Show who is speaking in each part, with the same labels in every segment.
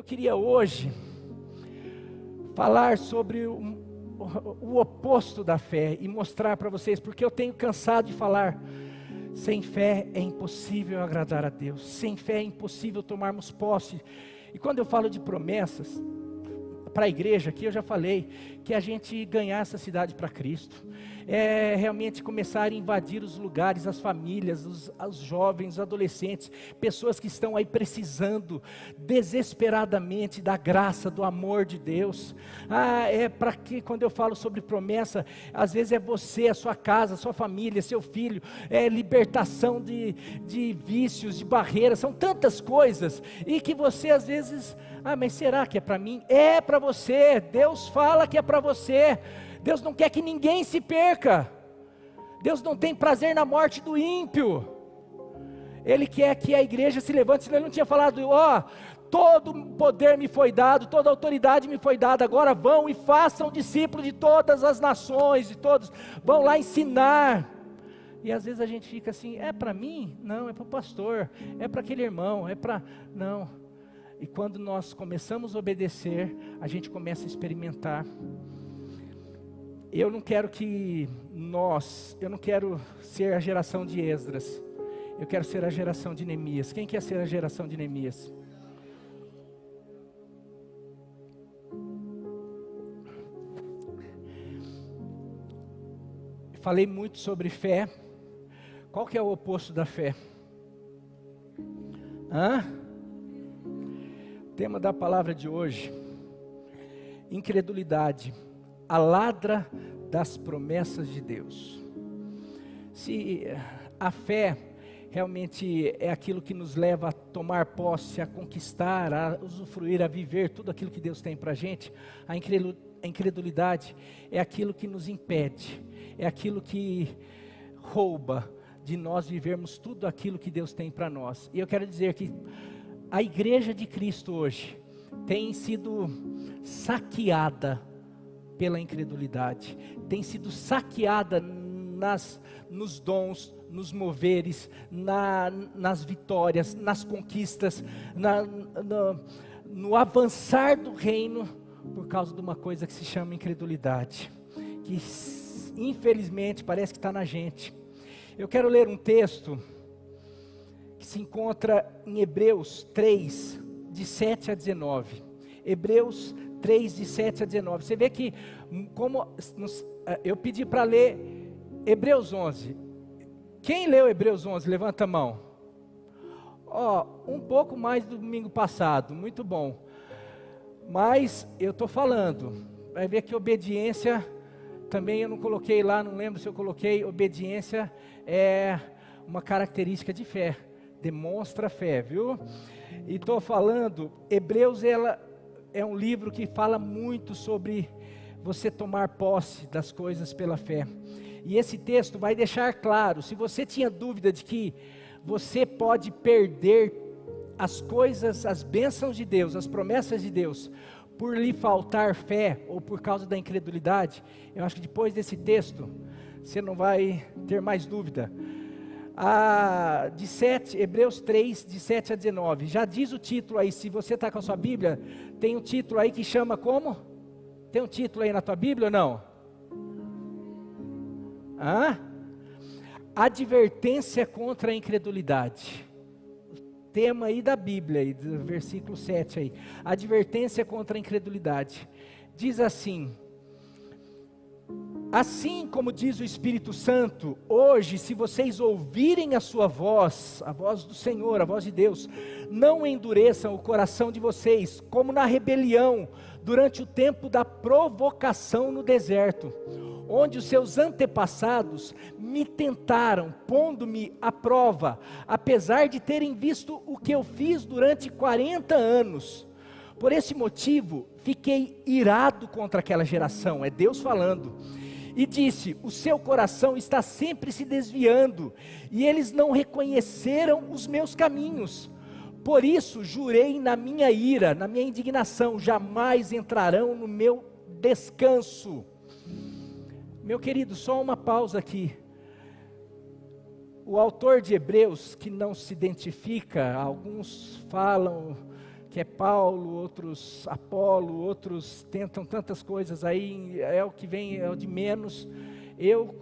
Speaker 1: Eu queria hoje falar sobre o oposto da fé e mostrar para vocês, porque eu tenho cansado de falar, sem fé é impossível agradar a Deus, sem fé é impossível tomarmos posse. E quando eu falo de promessas, para a igreja aqui eu já falei, que a gente ganhar essa cidade para Cristo, é realmente começar a invadir os lugares, as famílias, os jovens, os adolescentes, pessoas que estão aí precisando desesperadamente da graça, do amor de Deus. É para que quando eu falo sobre promessa, às vezes é você, a sua casa, a sua família, seu filho, é libertação de vícios, de barreiras, são tantas coisas, e que você às vezes, mas será que é para mim? É para você, Deus fala que é para você. Deus não quer que ninguém se perca. Deus não tem prazer na morte do ímpio. Ele quer que a igreja se levante. Senão ele não tinha falado, todo poder me foi dado, toda autoridade me foi dada, agora vão e façam discípulos de todas as nações, de todos, vão lá ensinar. E às vezes a gente fica assim, é para mim? Não, é para o pastor, é para aquele irmão, não. E quando nós começamos a obedecer, a gente começa a experimentar. Eu não quero ser a geração de Esdras, eu quero ser a geração de Neemias. Quem quer ser a geração de Neemias? Falei muito sobre fé. Qual que é o oposto da fé? O tema da palavra de hoje, incredulidade. A ladra das promessas de Deus. Se a fé realmente é aquilo que nos leva a tomar posse, a conquistar, a usufruir, a viver tudo aquilo que Deus tem para a gente, a incredulidade é aquilo que nos impede, é aquilo que rouba de nós vivermos tudo aquilo que Deus tem para nós. E eu quero dizer que a igreja de Cristo hoje tem sido saqueada pela incredulidade, tem sido saqueada nos dons, nos moveres, nas vitórias, nas conquistas, no avançar do reino, por causa de uma coisa que se chama incredulidade, que infelizmente parece que está na gente. Eu quero ler um texto que se encontra em Hebreus 3, de 7 a 19. Hebreus 3, de 7 a 19. Você vê que, eu pedi para ler Hebreus 11. Quem leu Hebreus 11? Levanta a mão. Um pouco mais do domingo passado, muito bom. Mas eu estou falando, vai ver que obediência, também eu não coloquei lá, não lembro se eu coloquei, obediência é uma característica de fé, demonstra fé, viu? E estou falando, Hebreus é um livro que fala muito sobre você tomar posse das coisas pela fé. E esse texto vai deixar claro, se você tinha dúvida de que você pode perder as coisas, as bênçãos de Deus, as promessas de Deus, por lhe faltar fé ou por causa da incredulidade, eu acho que depois desse texto, você não vai ter mais dúvida. Hebreus 3, de 7 a 19, já diz o título aí, se você está com a sua Bíblia, tem um título aí que chama como? Tem um título aí na tua Bíblia ou não? Advertência contra a incredulidade. O tema aí da Bíblia, aí, do versículo 7 aí, advertência contra a incredulidade. Diz assim: assim como diz o Espírito Santo, hoje, se vocês ouvirem a sua voz, a voz do Senhor, a voz de Deus, não endureçam o coração de vocês, como na rebelião, durante o tempo da provocação no deserto, onde os seus antepassados me tentaram, pondo-me à prova, apesar de terem visto o que eu fiz durante 40 anos. Por esse motivo, fiquei irado contra aquela geração, é Deus falando. E disse: o seu coração está sempre se desviando, e eles não reconheceram os meus caminhos. Por isso jurei na minha ira, na minha indignação, jamais entrarão no meu descanso. Meu querido, só uma pausa aqui. O autor de Hebreus, que não se identifica, alguns falam que é Paulo, outros Apolo, outros tentam tantas coisas aí, é o que vem, é o de menos. Eu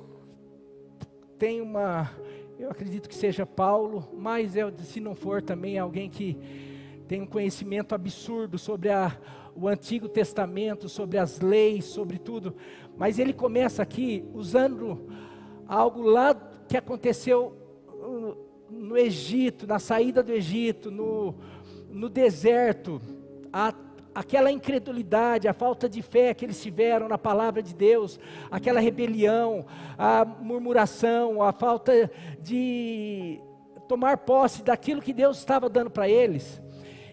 Speaker 1: acredito que seja Paulo, mas se não for também alguém que tem um conhecimento absurdo sobre o Antigo Testamento, sobre as leis, sobre tudo. Mas ele começa aqui usando algo lá que aconteceu no Egito, na saída do Egito, no deserto, aquela incredulidade, a falta de fé que eles tiveram na palavra de Deus, aquela rebelião, a murmuração, a falta de tomar posse daquilo que Deus estava dando para eles.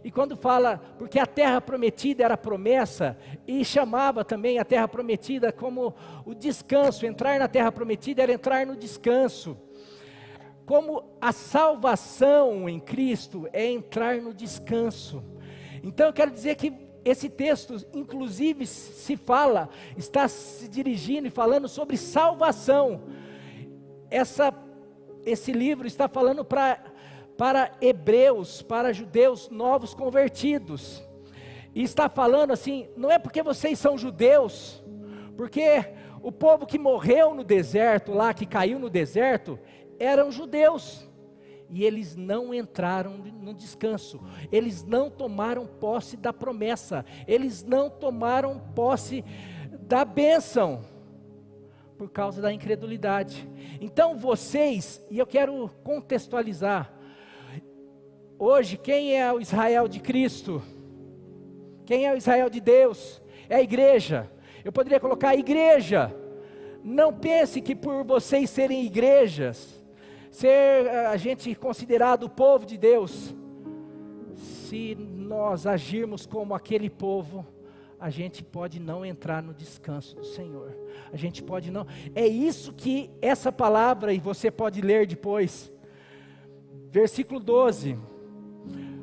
Speaker 1: E quando fala, porque a terra prometida era promessa, e chamava também a terra prometida como o descanso, entrar na terra prometida era entrar no descanso. Como a salvação em Cristo é entrar no descanso. Então eu quero dizer que esse texto, inclusive, está se dirigindo e falando sobre salvação. Esse livro está falando para hebreus, para judeus novos convertidos. E está falando assim, não é porque vocês são judeus, porque o povo que morreu no deserto, lá que caiu no deserto, eram judeus, e eles não entraram no descanso, eles não tomaram posse da promessa, eles não tomaram posse da bênção, por causa da incredulidade. Então vocês, e eu quero contextualizar, hoje quem é o Israel de Cristo? Quem é o Israel de Deus? É a igreja. Eu poderia colocar a igreja. Não pense que por vocês serem igrejas, ser a gente considerado o povo de Deus, se nós agirmos como aquele povo, a gente pode não entrar no descanso do Senhor. A gente pode não. É isso que essa palavra, e você pode ler depois. Versículo 12.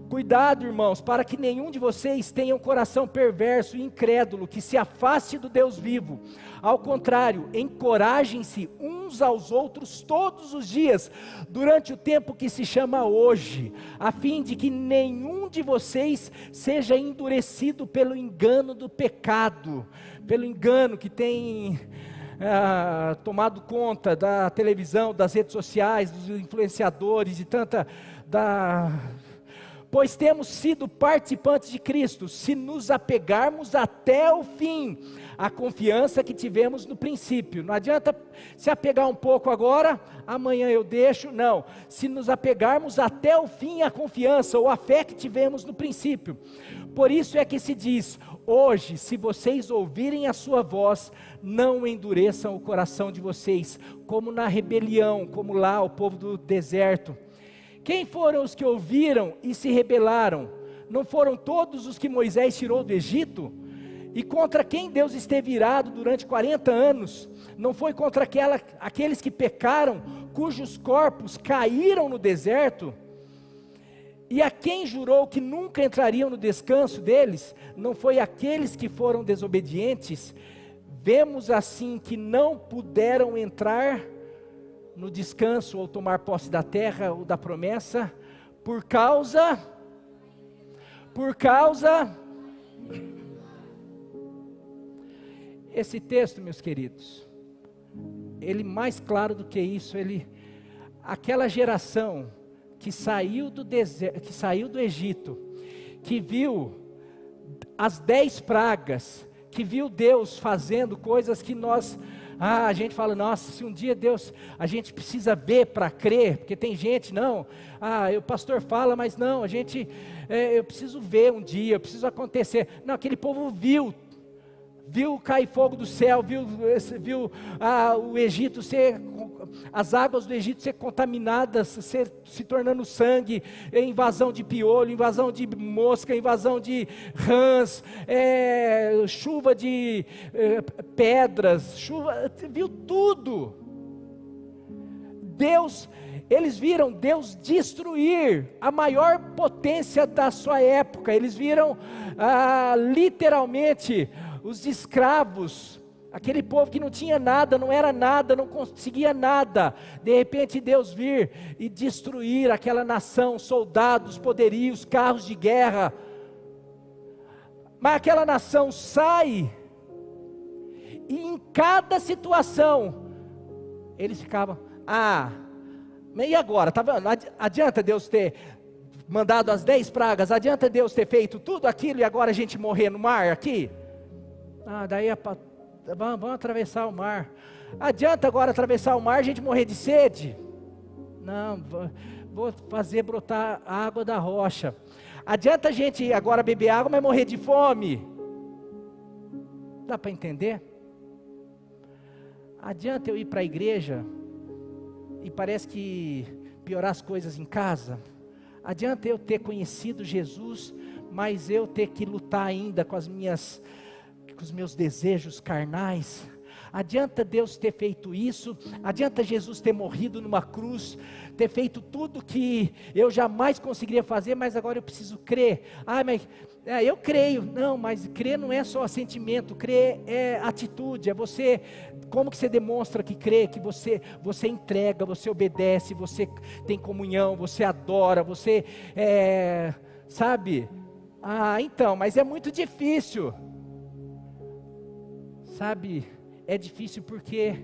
Speaker 1: Cuidado, irmãos, para que nenhum de vocês tenha um coração perverso e incrédulo, que se afaste do Deus vivo. Ao contrário, encorajem-se uns aos outros todos os dias, durante o tempo que se chama hoje, a fim de que nenhum de vocês seja endurecido pelo engano do pecado, pelo engano que tem tomado conta da televisão, das redes sociais, dos influenciadores e pois temos sido participantes de Cristo, se nos apegarmos até o fim, à confiança que tivemos no princípio. Não adianta se apegar um pouco agora, amanhã eu deixo, não. Se nos apegarmos até o fim à confiança, ou à fé que tivemos no princípio. Por isso é que se diz, hoje, se vocês ouvirem a sua voz, não endureçam o coração de vocês, como na rebelião, como lá o povo do deserto. Quem foram os que ouviram e se rebelaram? Não foram todos os que Moisés tirou do Egito? E contra quem Deus esteve irado durante 40 anos? Não foi contra aqueles que pecaram, cujos corpos caíram no deserto? E a quem jurou que nunca entrariam no descanso deles? Não foi aqueles que foram desobedientes? Vemos assim que não puderam entrar no descanso ou tomar posse da terra ou da promessa, por causa, esse texto, meus queridos, ele mais claro do que isso, aquela geração que saiu do deserto, que saiu do Egito, que viu as 10 pragas, que viu Deus fazendo coisas que a gente fala, nossa, se um dia Deus, a gente precisa ver para crer, porque tem gente, não, o pastor fala, mas não, eu preciso ver um dia, eu preciso acontecer. Não, aquele povo viu cair fogo do céu, viu o Egito as águas do Egito ser contaminadas, se tornando sangue, invasão de piolho, invasão de mosca, invasão de rãs, chuva de pedras, viu tudo. Eles viram Deus destruir a maior potência da sua época, eles viram literalmente os escravos, aquele povo que não tinha nada, não era nada, não conseguia nada, de repente Deus vir e destruir aquela nação, soldados, poderios, carros de guerra, Mas aquela nação sai, e em cada situação, eles ficavam, e agora? Tá vendo? Adianta Deus ter mandado as 10 pragas, adianta Deus ter feito tudo aquilo e agora a gente morrer no mar aqui? Daí vamos atravessar o mar. Adianta agora atravessar o mar e a gente morrer de sede? Não, vou fazer brotar a água da rocha. Adianta a gente agora beber água, mas morrer de fome? Dá para entender? Adianta eu ir para a igreja e parece que piorar as coisas em casa? Adianta eu ter conhecido Jesus, mas eu ter que lutar ainda com os meus desejos carnais? Adianta Deus ter feito isso? Adianta Jesus ter morrido numa cruz, ter feito tudo que eu jamais conseguiria fazer, mas agora eu preciso crer? Eu creio. Não, mas crer não é só sentimento, crer é atitude, é você, como que você demonstra que crê, que você entrega, você obedece, você tem comunhão, você adora, você sabe? Então, mas é muito difícil, sabe? É difícil porque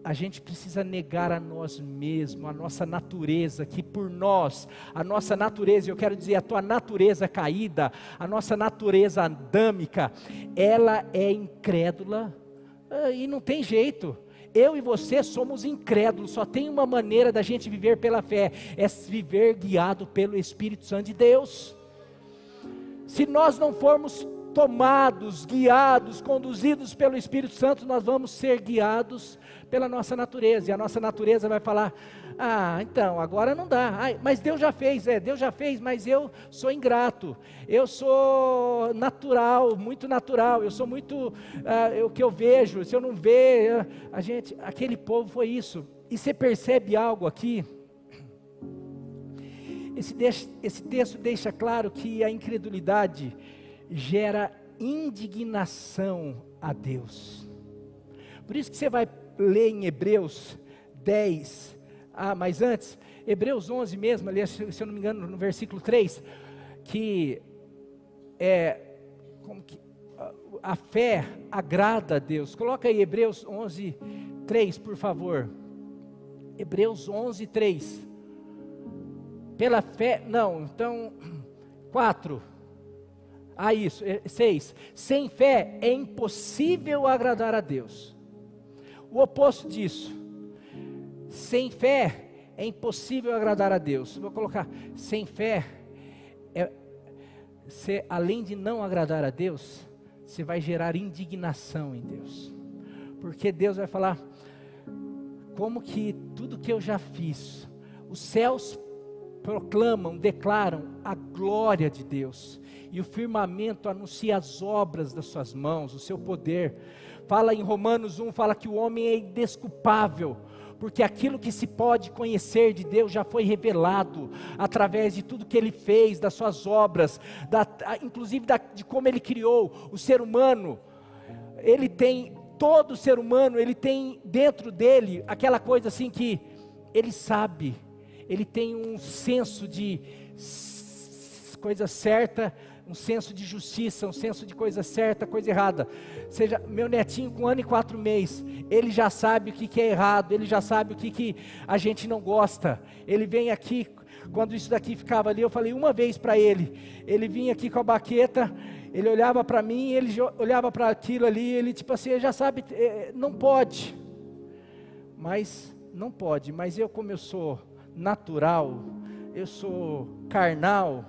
Speaker 1: a gente precisa negar a nós mesmos, a nossa natureza, que por nós, a nossa natureza, eu quero dizer a tua natureza caída, a nossa natureza adâmica, ela é incrédula, e não tem jeito. Eu e você somos incrédulos, só tem uma maneira da gente viver pela fé, é viver guiado pelo Espírito Santo de Deus. Se nós não formos tomados, guiados, conduzidos pelo Espírito Santo, nós vamos ser guiados pela nossa natureza, e a nossa natureza vai falar, então, agora não dá, mas Deus já fez, mas eu sou ingrato, eu sou natural, muito natural, eu sou muito, o que eu vejo, se eu não ver, aquele povo foi isso. E você percebe algo aqui? Esse texto deixa claro que a incredulidade gera indignação a Deus. Por isso que você vai ler em Hebreus 10, mas antes, Hebreus 11 mesmo, ali, se eu não me engano, no versículo 3, que a fé agrada a Deus. Coloca aí Hebreus 11, 3, por favor. Hebreus 11, 3. Pela fé, não, então, 4. Isso, 6. Sem fé é impossível agradar a Deus. O oposto disso. Sem fé é impossível agradar a Deus. Vou colocar, sem fé, além de não agradar a Deus, você vai gerar indignação em Deus. Porque Deus vai falar, como que tudo que eu já fiz, os céus proclamam, declaram a glória de Deus, e o firmamento anuncia as obras das suas mãos, o seu poder. Fala em Romanos 1, fala que o homem é indesculpável, porque aquilo que se pode conhecer de Deus já foi revelado, através de tudo que Ele fez, das suas obras, inclusive de como Ele criou o ser humano. Todo ser humano, ele tem dentro dele, aquela coisa assim que ele sabe, ele tem um senso de coisa certa, um senso de justiça, um senso de coisa certa, coisa errada. Seja, meu netinho com 1 ano e 4 meses, ele já sabe o que é errado, ele já sabe o que a gente não gosta. Ele vem aqui, quando isso daqui ficava ali, eu falei uma vez para ele vinha aqui com a baqueta, ele olhava para mim, ele olhava para aquilo ali, ele tipo assim, ele já sabe, não pode, mas eu, como eu sou natural, eu sou carnal,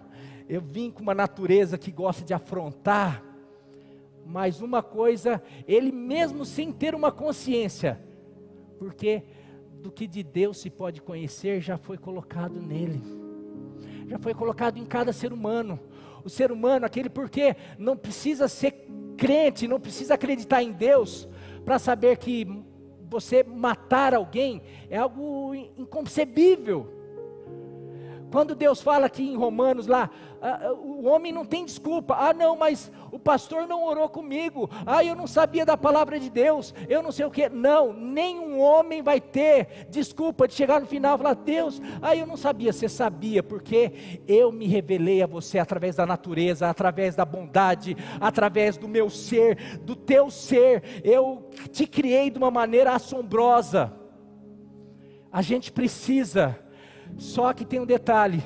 Speaker 1: eu vim com uma natureza que gosta de afrontar, mas uma coisa, ele mesmo sem ter uma consciência, porque do que de Deus se pode conhecer, já foi colocado nele, já foi colocado em cada ser humano. O ser humano, porque não precisa ser crente, não precisa acreditar em Deus, para saber que você matar alguém, é algo inconcebível. Quando Deus fala aqui em Romanos lá, o homem não tem desculpa. Não, mas o pastor não orou comigo, eu não sabia da palavra de Deus, eu não sei o que. Não, nenhum homem vai ter desculpa de chegar no final e falar: Deus, eu não sabia. Você sabia, porque eu me revelei a você através da natureza, através da bondade, através do meu ser, do teu ser. Eu te criei de uma maneira assombrosa. A gente precisa, só que tem um detalhe.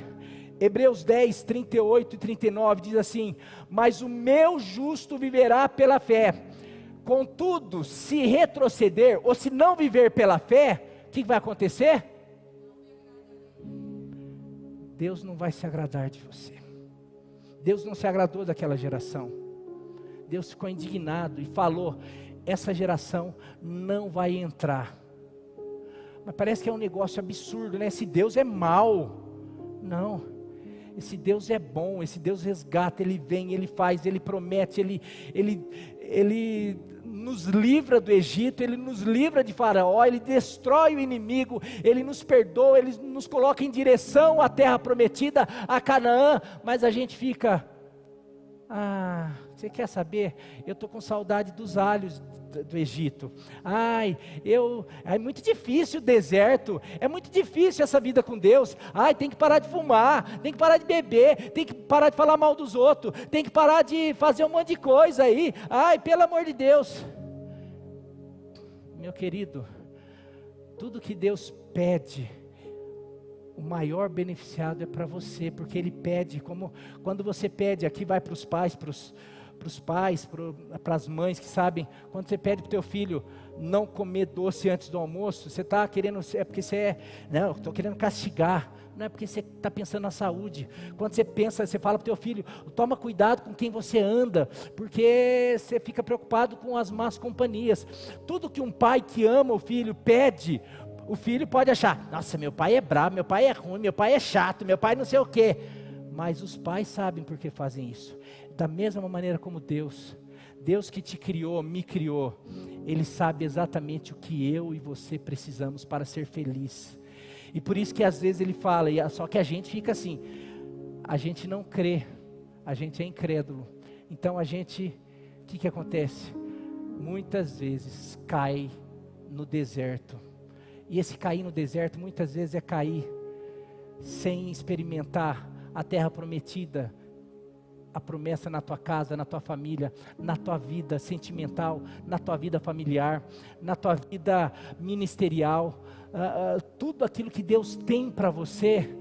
Speaker 1: Hebreus 10, 38 e 39 diz assim: mas o meu justo viverá pela fé. Contudo, se retroceder, ou se não viver pela fé, o que vai acontecer? Deus não vai se agradar de você. Deus não se agradou daquela geração. Deus ficou indignado e falou: essa geração não vai entrar. Mas parece que é um negócio absurdo, né? Esse Deus é mau. Não, esse Deus é bom, esse Deus resgata, Ele vem, Ele faz, Ele promete, Ele nos livra do Egito, Ele nos livra de Faraó, Ele destrói o inimigo, Ele nos perdoa, Ele nos coloca em direção à terra prometida, a Canaã. Mas a gente fica: você quer saber? Eu estou com saudade dos alhos do Egito. É muito difícil o deserto, é muito difícil essa vida com Deus. Tem que parar de fumar, tem que parar de beber, tem que parar de falar mal dos outros, tem que parar de fazer um monte de coisa aí. Pelo amor de Deus. Meu querido, tudo que Deus pede, o maior beneficiado é para você, porque Ele pede, como quando você pede, aqui vai para os pais, para as mães que sabem, quando você pede para o teu filho não comer doce antes do almoço, você está querendo, é porque não, estou querendo castigar, não é porque você está pensando na saúde. Quando você fala para o teu filho: toma cuidado com quem você anda, porque você fica preocupado com as más companhias. Tudo que um pai que ama o filho pede, o filho pode achar: nossa, meu pai é bravo, meu pai é ruim, meu pai é chato, meu pai não sei o quê. Mas os pais sabem por que fazem isso. Da mesma maneira como Deus que te criou, me criou, Ele sabe exatamente o que eu e você precisamos para ser feliz. E por isso que às vezes Ele fala, só que a gente fica assim, a gente não crê, a gente é incrédulo. Então o que acontece? Muitas vezes cai no deserto. E esse cair no deserto muitas vezes é cair sem experimentar a terra prometida, a promessa na tua casa, na tua família, na tua vida sentimental, na tua vida familiar, na tua vida ministerial, tudo aquilo que Deus tem para você,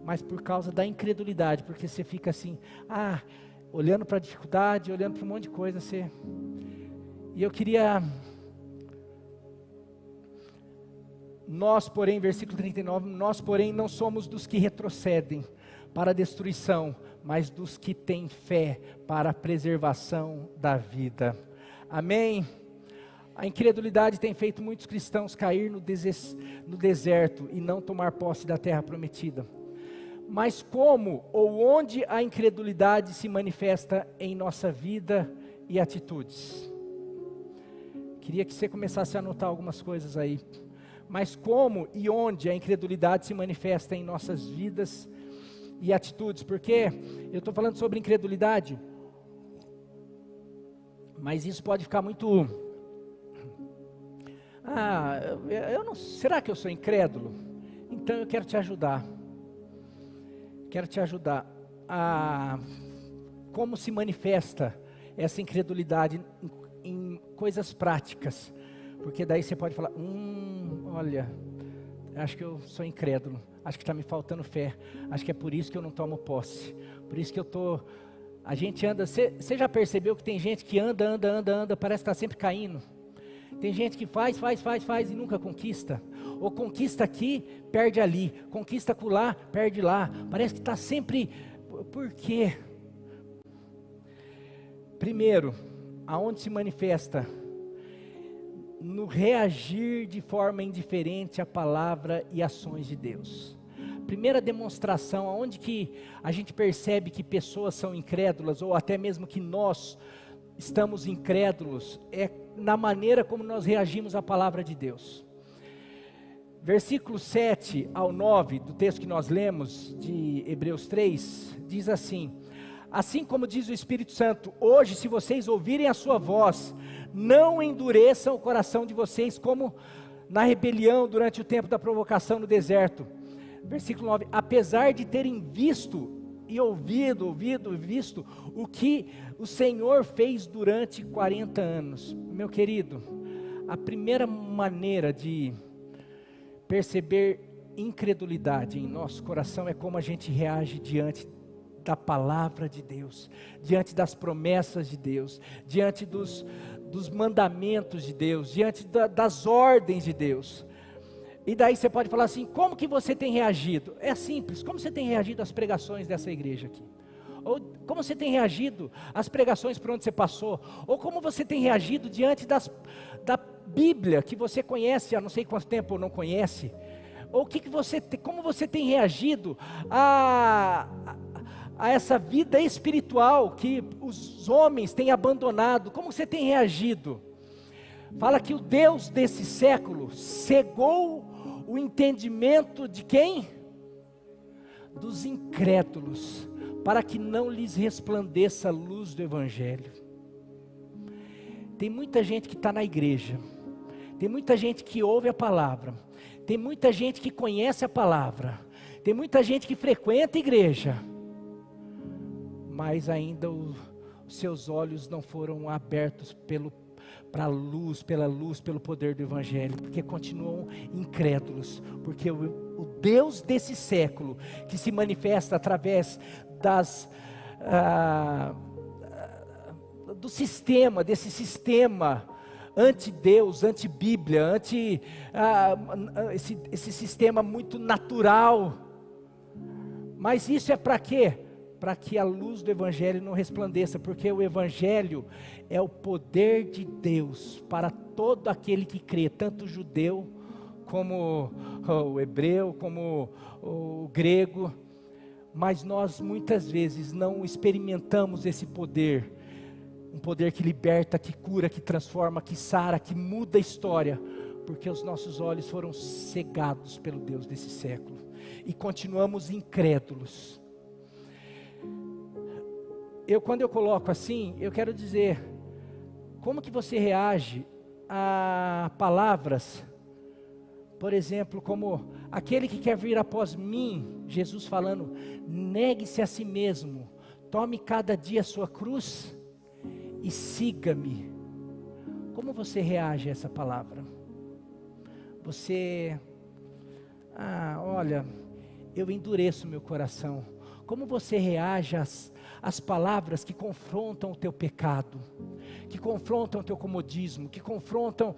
Speaker 1: mas por causa da incredulidade, porque você fica assim, olhando para a dificuldade, olhando para um monte de coisa, e eu queria, nós porém, versículo 39, nós porém não somos dos que retrocedem para a destruição, mas dos que têm fé para a preservação da vida. Amém? A incredulidade tem feito muitos cristãos cair no deserto e não tomar posse da terra prometida. Mas como ou onde a incredulidade se manifesta em nossa vida e atitudes? Queria que você começasse a anotar algumas coisas aí. Mas como e onde a incredulidade se manifesta em nossas vidas e atitudes? Porque eu estou falando sobre incredulidade, mas isso pode ficar muito... será que eu sou incrédulo? Então eu quero te ajudar. Quero te ajudar a como se manifesta essa incredulidade em coisas práticas. Porque daí você pode falar, olha, acho que eu sou incrédulo, acho que está me faltando fé, acho que é por isso que eu não tomo posse, por isso que a gente anda, você já percebeu que tem gente que anda, parece que está sempre caindo? Tem gente que faz e nunca conquista, ou conquista aqui, perde ali, conquista acolá, perde lá, parece que está sempre, por quê? Primeiro, aonde se manifesta? No reagir de forma indiferente à palavra e ações de Deus. Primeira demonstração, aonde que a gente percebe que pessoas são incrédulas, ou até mesmo que nós estamos incrédulos, é na maneira como nós reagimos à palavra de Deus. Versículo 7 ao 9 do texto que nós lemos, de Hebreus 3, diz assim: Assim como diz o Espírito Santo, hoje, se vocês ouvirem a sua voz, não endureçam o coração de vocês como na rebelião durante o tempo da provocação no deserto. Versículo 9, apesar de terem visto e visto o que o Senhor fez durante 40 anos. Meu querido, a primeira maneira de perceber incredulidade em nosso coração é como a gente reage diante da palavra de Deus, diante das promessas de Deus, diante dos mandamentos de Deus, diante das ordens de Deus. E daí você pode falar assim, como que você tem reagido? É simples, como você tem reagido às pregações dessa igreja aqui? Ou como você tem reagido às pregações por onde você passou? Ou como você tem reagido diante da Bíblia que você conhece há não sei quanto tempo ou não conhece? Ou como você tem reagido a essa vida espiritual que os homens têm abandonado? Como você tem reagido? Fala que o Deus desse século cegou o entendimento de quem? Dos incrédulos, para que não lhes resplandeça a luz do Evangelho. Tem muita gente que está na igreja, tem muita gente que ouve a palavra, tem muita gente que conhece a palavra, tem muita gente que frequenta a igreja, mas ainda os seus olhos não foram abertos pela luz, pelo poder do Evangelho, porque continuam incrédulos, porque o Deus desse século, que se manifesta através desse sistema anti-Deus, anti-Bíblia, esse sistema muito natural, mas isso é para quê? Para que a luz do Evangelho não resplandeça, porque o Evangelho é o poder de Deus para todo aquele que crê, tanto o judeu, como o hebreu, como o grego, mas nós muitas vezes não experimentamos esse poder, um poder que liberta, que cura, que transforma, que sara, que muda a história, porque os nossos olhos foram cegados pelo Deus desse século, e continuamos incrédulos. Quando eu coloco assim, eu quero dizer, como que você reage a palavras, por exemplo, como aquele que quer vir após mim, Jesus falando, negue-se a si mesmo, tome cada dia a sua cruz e siga-me. Como você reage a essa palavra? Você, olha, eu endureço meu coração. Como você reage às palavras que confrontam o teu pecado, que confrontam o teu comodismo, que confrontam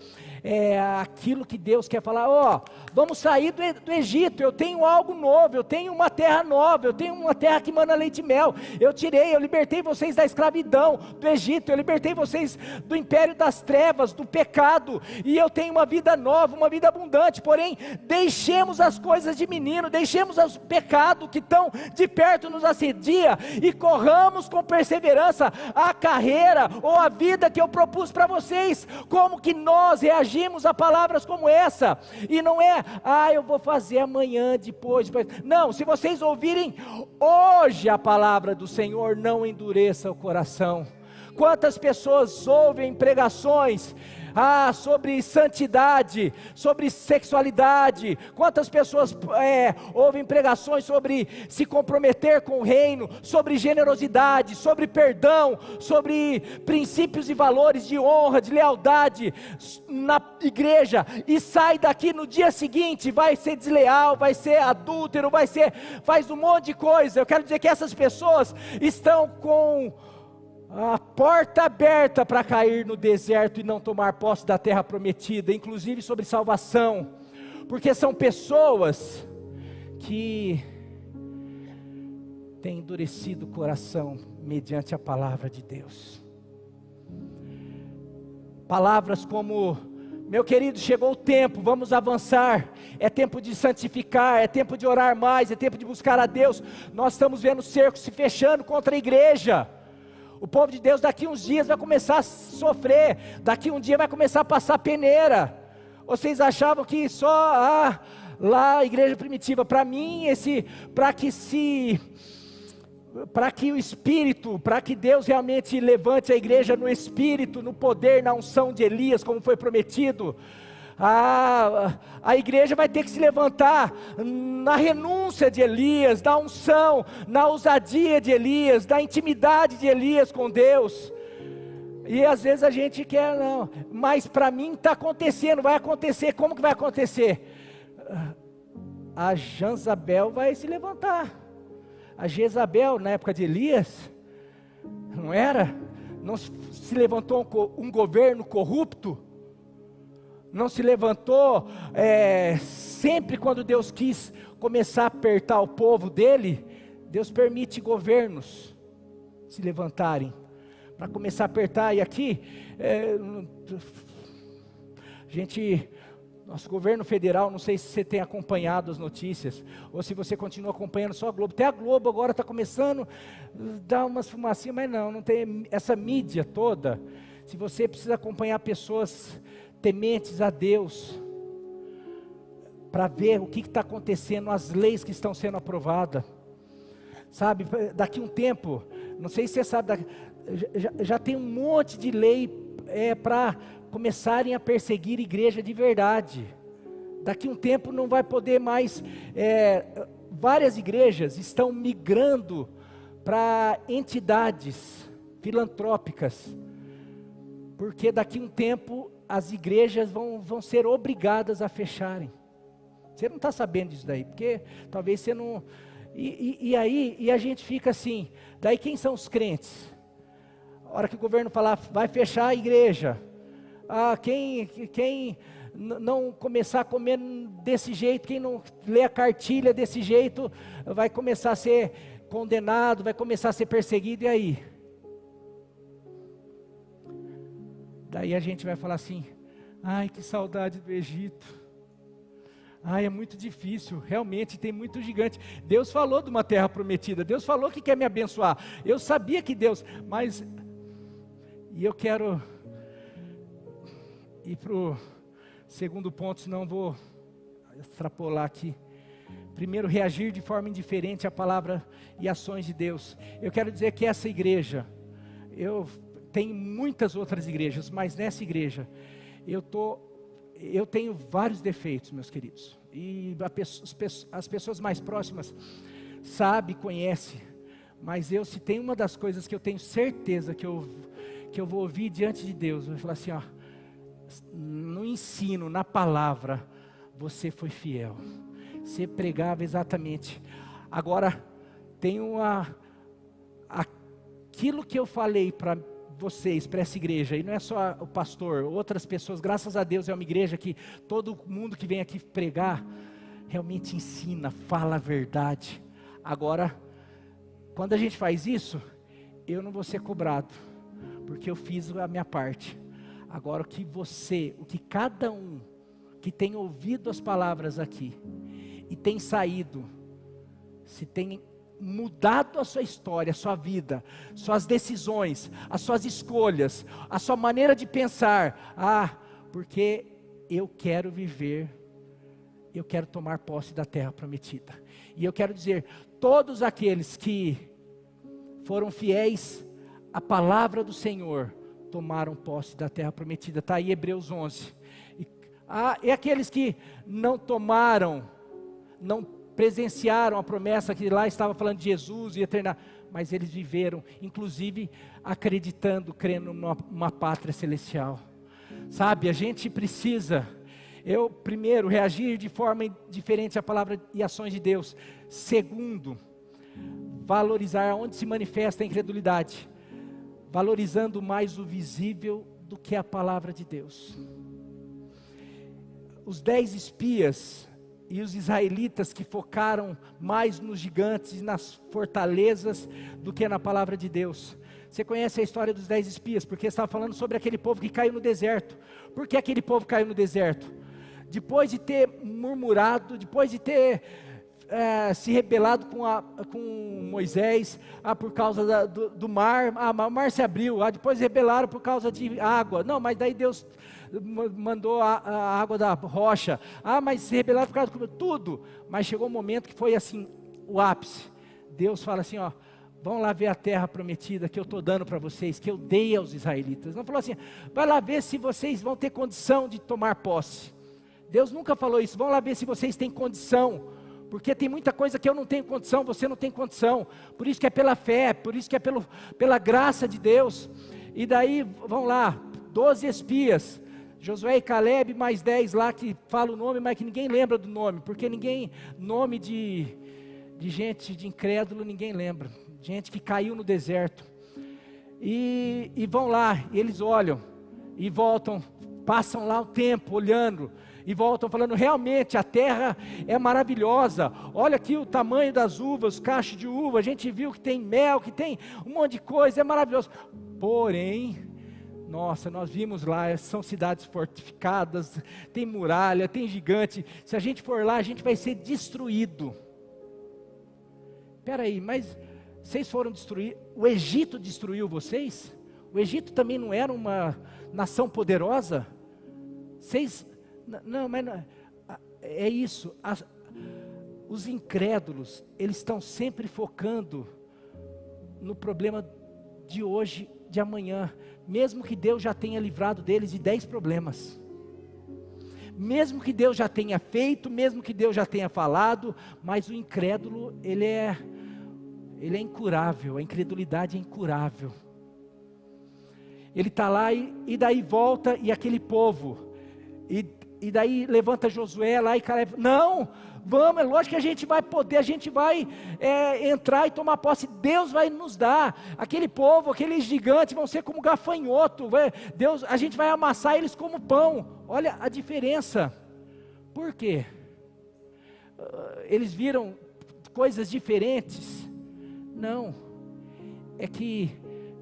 Speaker 1: aquilo que Deus quer falar? Vamos sair do Egito, eu tenho algo novo, eu tenho uma terra nova, eu tenho uma terra que mana leite e mel, eu libertei vocês da escravidão do Egito, eu libertei vocês do império das trevas, do pecado, e eu tenho uma vida nova, uma vida abundante. Porém, deixemos as coisas de menino, deixemos os pecados que estão de perto nos assedia, e corramos com perseverança a carreira, ou a vida que eu propus para vocês. Como que nós reagimos a palavras como essa? E não é, eu vou fazer amanhã, depois. Não, se vocês ouvirem hoje a palavra do Senhor, não endureça o coração. Quantas pessoas ouvem pregações sobre santidade, sobre sexualidade? Quantas pessoas ouvem pregações sobre se comprometer com o reino, sobre generosidade, sobre perdão, sobre princípios e valores de honra, de lealdade na igreja, e sai daqui no dia seguinte, vai ser desleal, vai ser adúltero, faz um monte de coisa. Eu quero dizer que essas pessoas estão com a porta aberta para cair no deserto e não tomar posse da terra prometida, inclusive sobre salvação, porque são pessoas que têm endurecido o coração mediante a palavra de Deus. Palavras como: meu querido, chegou o tempo, vamos avançar, é tempo de santificar, é tempo de orar mais, é tempo de buscar a Deus. Nós estamos vendo cercos se fechando contra a igreja. O povo de Deus daqui uns dias vai começar a sofrer, daqui um dia vai começar a passar peneira. Vocês achavam que só lá a igreja primitiva? Para mim, para que se para que o Espírito, para que Deus realmente levante a igreja no Espírito, no poder, na unção de Elias, como foi prometido, a igreja vai ter que se levantar na renúncia de Elias, na unção, na ousadia de Elias, na intimidade de Elias com Deus. E às vezes a gente quer, não, mas para mim está acontecendo, vai acontecer. Como que vai acontecer? A Jezabel vai se levantar. A Jezabel, na época de Elias, não era? Não se levantou um governo corrupto? Não se levantou sempre quando Deus quis começar a apertar o povo dele? Deus permite governos se levantarem para começar a apertar. E aqui, nosso governo federal, não sei se você tem acompanhado as notícias, ou se você continua acompanhando só a Globo. Até a Globo agora está começando a dar umas fumacinhas, mas não tem essa mídia toda. Se você precisa acompanhar pessoas tementes a Deus, para ver o que está acontecendo, as leis que estão sendo aprovadas, sabe, daqui um tempo, não sei se você sabe, já tem um monte de lei para começarem a perseguir igreja de verdade. Daqui um tempo não vai poder mais, várias igrejas estão migrando para entidades filantrópicas, porque daqui um tempo as igrejas vão ser obrigadas a fecharem. Você não está sabendo disso daí, porque talvez você não... E aí a gente fica assim, daí quem são os crentes? A hora que o governo falar, vai fechar a igreja, quem não começar a comer desse jeito, quem não ler a cartilha desse jeito, vai começar a ser condenado, vai começar a ser perseguido, e aí? Daí a gente vai falar assim, ai que saudade do Egito, ai é muito difícil, realmente tem muito gigante. Deus falou de uma terra prometida, Deus falou que quer me abençoar, eu sabia que Deus, mas, e eu quero ir para o segundo ponto, senão vou extrapolar aqui. Primeiro, reagir de forma indiferente à palavra e ações de Deus. Eu quero dizer que essa igreja, tem muitas outras igrejas, mas nessa igreja, eu tenho vários defeitos, meus queridos, e as pessoas mais próximas sabem, conhecem, mas se tem uma das coisas que eu tenho certeza que eu vou ouvir diante de Deus, eu vou falar assim, no ensino, na palavra, você foi fiel, você pregava exatamente. Agora, tem aquilo que eu falei para vocês, para essa igreja, e não é só o pastor, outras pessoas, graças a Deus é uma igreja que todo mundo que vem aqui pregar, realmente ensina, fala a verdade. Agora, quando a gente faz isso, eu não vou ser cobrado, porque eu fiz a minha parte. Agora o que cada um que tem ouvido as palavras aqui, e tem saído, se tem mudado a sua história, a sua vida, suas decisões, as suas escolhas, a sua maneira de pensar, porque eu quero viver, eu quero tomar posse da terra prometida, e eu quero dizer, todos aqueles que foram fiéis à palavra do Senhor, tomaram posse da terra prometida, está aí Hebreus 11, e aqueles que não tomaram, não presenciaram a promessa que lá estava falando de Jesus e eterna, mas eles viveram, inclusive acreditando, crendo numa pátria celestial. Sabe, a gente precisa, primeiro, reagir de forma diferente à palavra e ações de Deus. Segundo, valorizar onde se manifesta a incredulidade, valorizando mais o visível do que a palavra de Deus. Os 10 espias e os israelitas que focaram mais nos gigantes e nas fortalezas do que na palavra de Deus. Você conhece a história dos 10 espias, porque estava falando sobre aquele povo que caiu no deserto. Por que aquele povo caiu no deserto? Depois de ter murmurado, depois de ter se rebelado com Moisés, por causa do mar, o mar se abriu, depois rebelaram por causa de água, não, mas daí Deus mandou a água da rocha, mas se rebelaram por causa de tudo, mas chegou um momento que foi assim, o ápice. Deus fala assim, vão lá ver a terra prometida que eu estou dando para vocês, que eu dei aos israelitas. Não falou assim, vai lá ver se vocês vão ter condição de tomar posse. Deus nunca falou isso, vão lá ver se vocês têm condição, porque tem muita coisa que eu não tenho condição, você não tem condição, por isso que é pela fé, por isso que é pela graça de Deus. E daí, vão lá, 12 espias, Josué e Caleb, mais 10 lá que fala o nome, mas que ninguém lembra do nome, porque nome de gente, de incrédulo, ninguém lembra, gente que caiu no deserto, e vão lá, e eles olham, e voltam, passam lá o tempo olhando, e voltam falando, realmente a terra é maravilhosa, olha aqui o tamanho das uvas, os cachos de uva, a gente viu que tem mel, que tem um monte de coisa, é maravilhoso, porém, nossa, nós vimos lá, são cidades fortificadas, tem muralha, tem gigante, se a gente for lá, a gente vai ser destruído. Espera aí, mas vocês foram destruir, o Egito destruiu vocês? O Egito também não era uma nação poderosa? Não, mas não, é isso, os incrédulos, eles estão sempre focando no problema de hoje, de amanhã, mesmo que Deus já tenha livrado deles de 10 problemas, mesmo que Deus já tenha feito, mesmo que Deus já tenha falado, mas o incrédulo, ele é incurável, a incredulidade é incurável, ele está lá e daí volta, e aquele povo, e daí levanta Josué lá e Caleb, não, vamos, é lógico que a gente vai poder, a gente vai entrar e tomar posse, Deus vai nos dar, aquele povo, aqueles gigantes vão ser como gafanhoto, Deus, a gente vai amassar eles como pão, olha a diferença, por quê? Eles viram coisas diferentes? Não, é que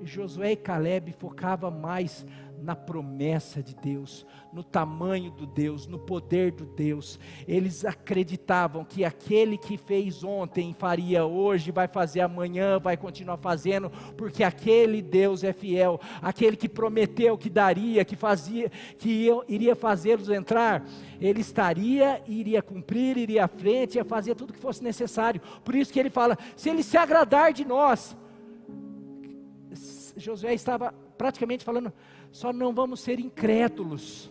Speaker 1: Josué e Caleb focavam mais na promessa de Deus, no tamanho do Deus, no poder do Deus. Eles acreditavam que aquele que fez ontem faria hoje, vai fazer amanhã, vai continuar fazendo, porque aquele Deus é fiel, aquele que prometeu que daria, que iria fazê-los entrar, ele estaria, iria cumprir, iria à frente, ia fazer tudo que fosse necessário. Por isso que ele fala, se ele se agradar de nós, Josué estava praticamente falando, só não vamos ser incrédulos,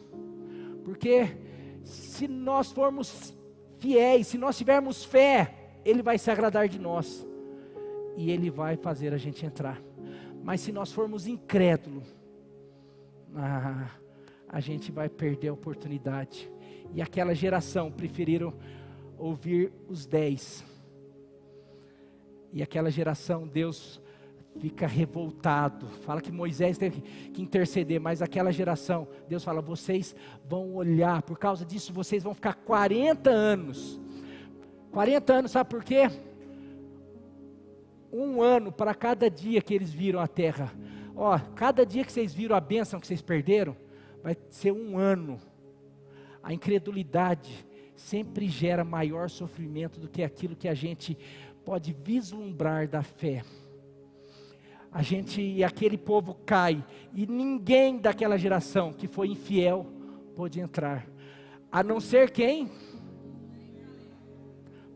Speaker 1: porque se nós formos fiéis, se nós tivermos fé, Ele vai se agradar de nós, e Ele vai fazer a gente entrar. Mas se nós formos incrédulos, a gente vai perder a oportunidade. E aquela geração preferiram ouvir os 10, e aquela geração, Deus fica revoltado, fala que Moisés teve que interceder, mas aquela geração, Deus fala, vocês vão olhar, por causa disso vocês vão ficar 40 anos, sabe por quê? 1 ano para cada dia que eles viram a terra, cada dia que vocês viram a bênção que vocês perderam, vai ser 1 ano, a incredulidade sempre gera maior sofrimento do que aquilo que a gente pode vislumbrar da fé. E aquele povo cai, e ninguém daquela geração que foi infiel pôde entrar, a não ser quem?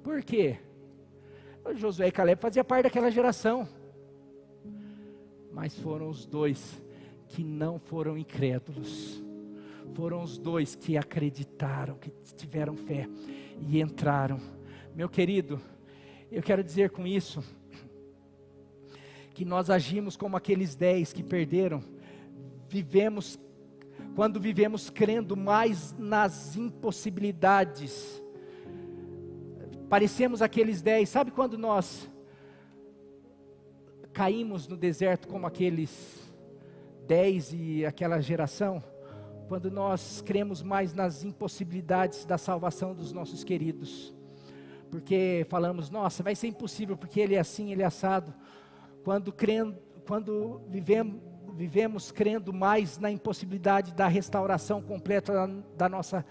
Speaker 1: Por quê? Josué e Caleb faziam parte daquela geração, mas foram os 2 que não foram incrédulos, foram os 2 que acreditaram, que tiveram fé e entraram. Meu querido, eu quero dizer com isso, que nós agimos como aqueles 10 que perderam, quando vivemos crendo mais nas impossibilidades, parecemos aqueles 10, sabe quando nós caímos no deserto como aqueles 10 e aquela geração, quando nós cremos mais nas impossibilidades da salvação dos nossos queridos, porque falamos, nossa, vai ser impossível, porque ele é assim, ele é assado, quando vivemos crendo mais na impossibilidade da restauração completa da nossa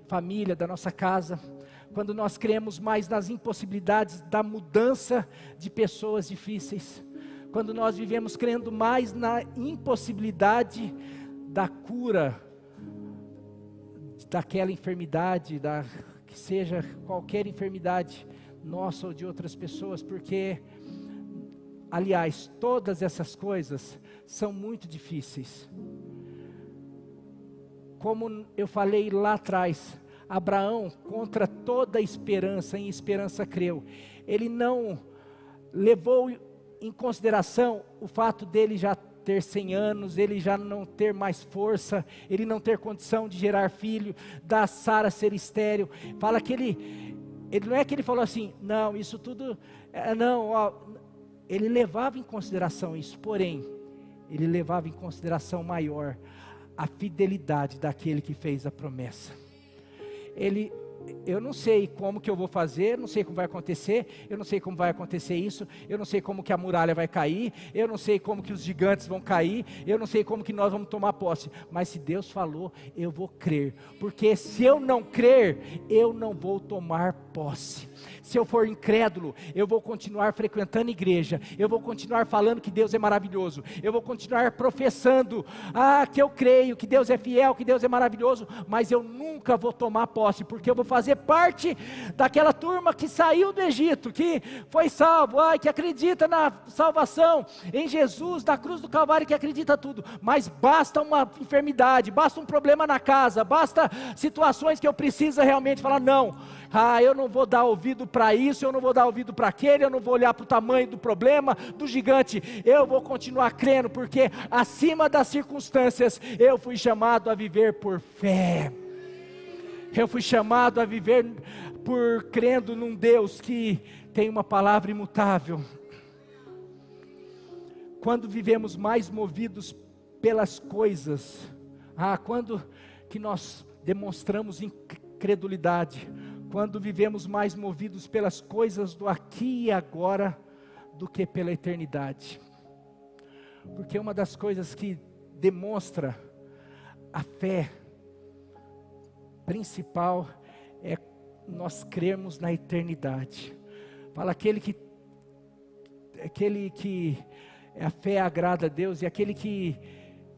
Speaker 1: família, da nossa casa, quando nós cremos mais nas impossibilidades da mudança de pessoas difíceis, quando nós vivemos crendo mais na impossibilidade da cura daquela enfermidade, que seja qualquer enfermidade nossa ou de outras pessoas, porque Aliás, todas essas coisas são muito difíceis. Como eu falei lá atrás, Abraão, contra toda esperança, em esperança creu. Ele não levou em consideração o fato dele já ter 100 anos, ele já não ter mais força, ele não ter condição de gerar filho, da Sara ser estéril. Fala que ele não é que ele falou assim, não, isso tudo, não, ó, ele levava em consideração isso, porém, ele levava em consideração maior, a fidelidade daquele que fez a promessa. Eu não sei como que eu vou fazer, não sei como vai acontecer, eu não sei como vai acontecer isso, eu não sei como que a muralha vai cair, eu não sei como que os gigantes vão cair, eu não sei como que nós vamos tomar posse, mas se Deus falou, eu vou crer, porque se eu não crer, eu não vou tomar posse. Se eu for incrédulo, eu vou continuar frequentando igreja, eu vou continuar falando que Deus é maravilhoso, eu vou continuar professando, que eu creio, que Deus é fiel, que Deus é maravilhoso, mas eu nunca vou tomar posse, porque eu vou fazer parte daquela turma que saiu do Egito, que foi salvo, que acredita na salvação, em Jesus, na cruz do Calvário, que acredita tudo, mas basta uma enfermidade, basta um problema na casa, basta situações que eu preciso realmente falar, não, eu não vou dar ouvido para isso, eu não vou dar ouvido para aquele, eu não vou olhar para o tamanho do problema, do gigante, eu vou continuar crendo, porque acima das circunstâncias, eu fui chamado a viver por fé, eu fui chamado a viver por crendo num Deus que tem uma palavra imutável. Quando vivemos mais movidos pelas coisas, quando que nós demonstramos incredulidade, quando vivemos mais movidos pelas coisas do aqui e agora, do que pela eternidade. Porque uma das coisas que demonstra a fé principal é nós crermos na eternidade. Fala aquele que a fé agrada a Deus, e aquele que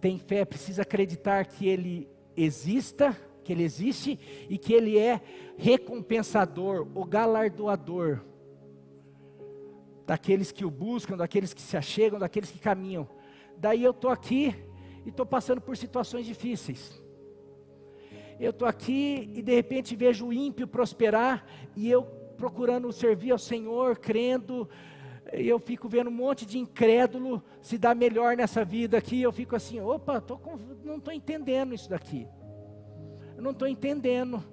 Speaker 1: tem fé precisa acreditar que Ele exista, que Ele existe e que Ele é recompensador, o galardoador daqueles que o buscam, daqueles que se achegam, daqueles que caminham. Daí eu estou aqui e estou passando por situações difíceis. Eu estou aqui e de repente vejo o ímpio prosperar e eu procurando servir ao Senhor, crendo, e eu fico vendo um monte de incrédulo se dar melhor nessa vida aqui, eu fico assim, não estou entendendo isso daqui. Eu não estou entendendo.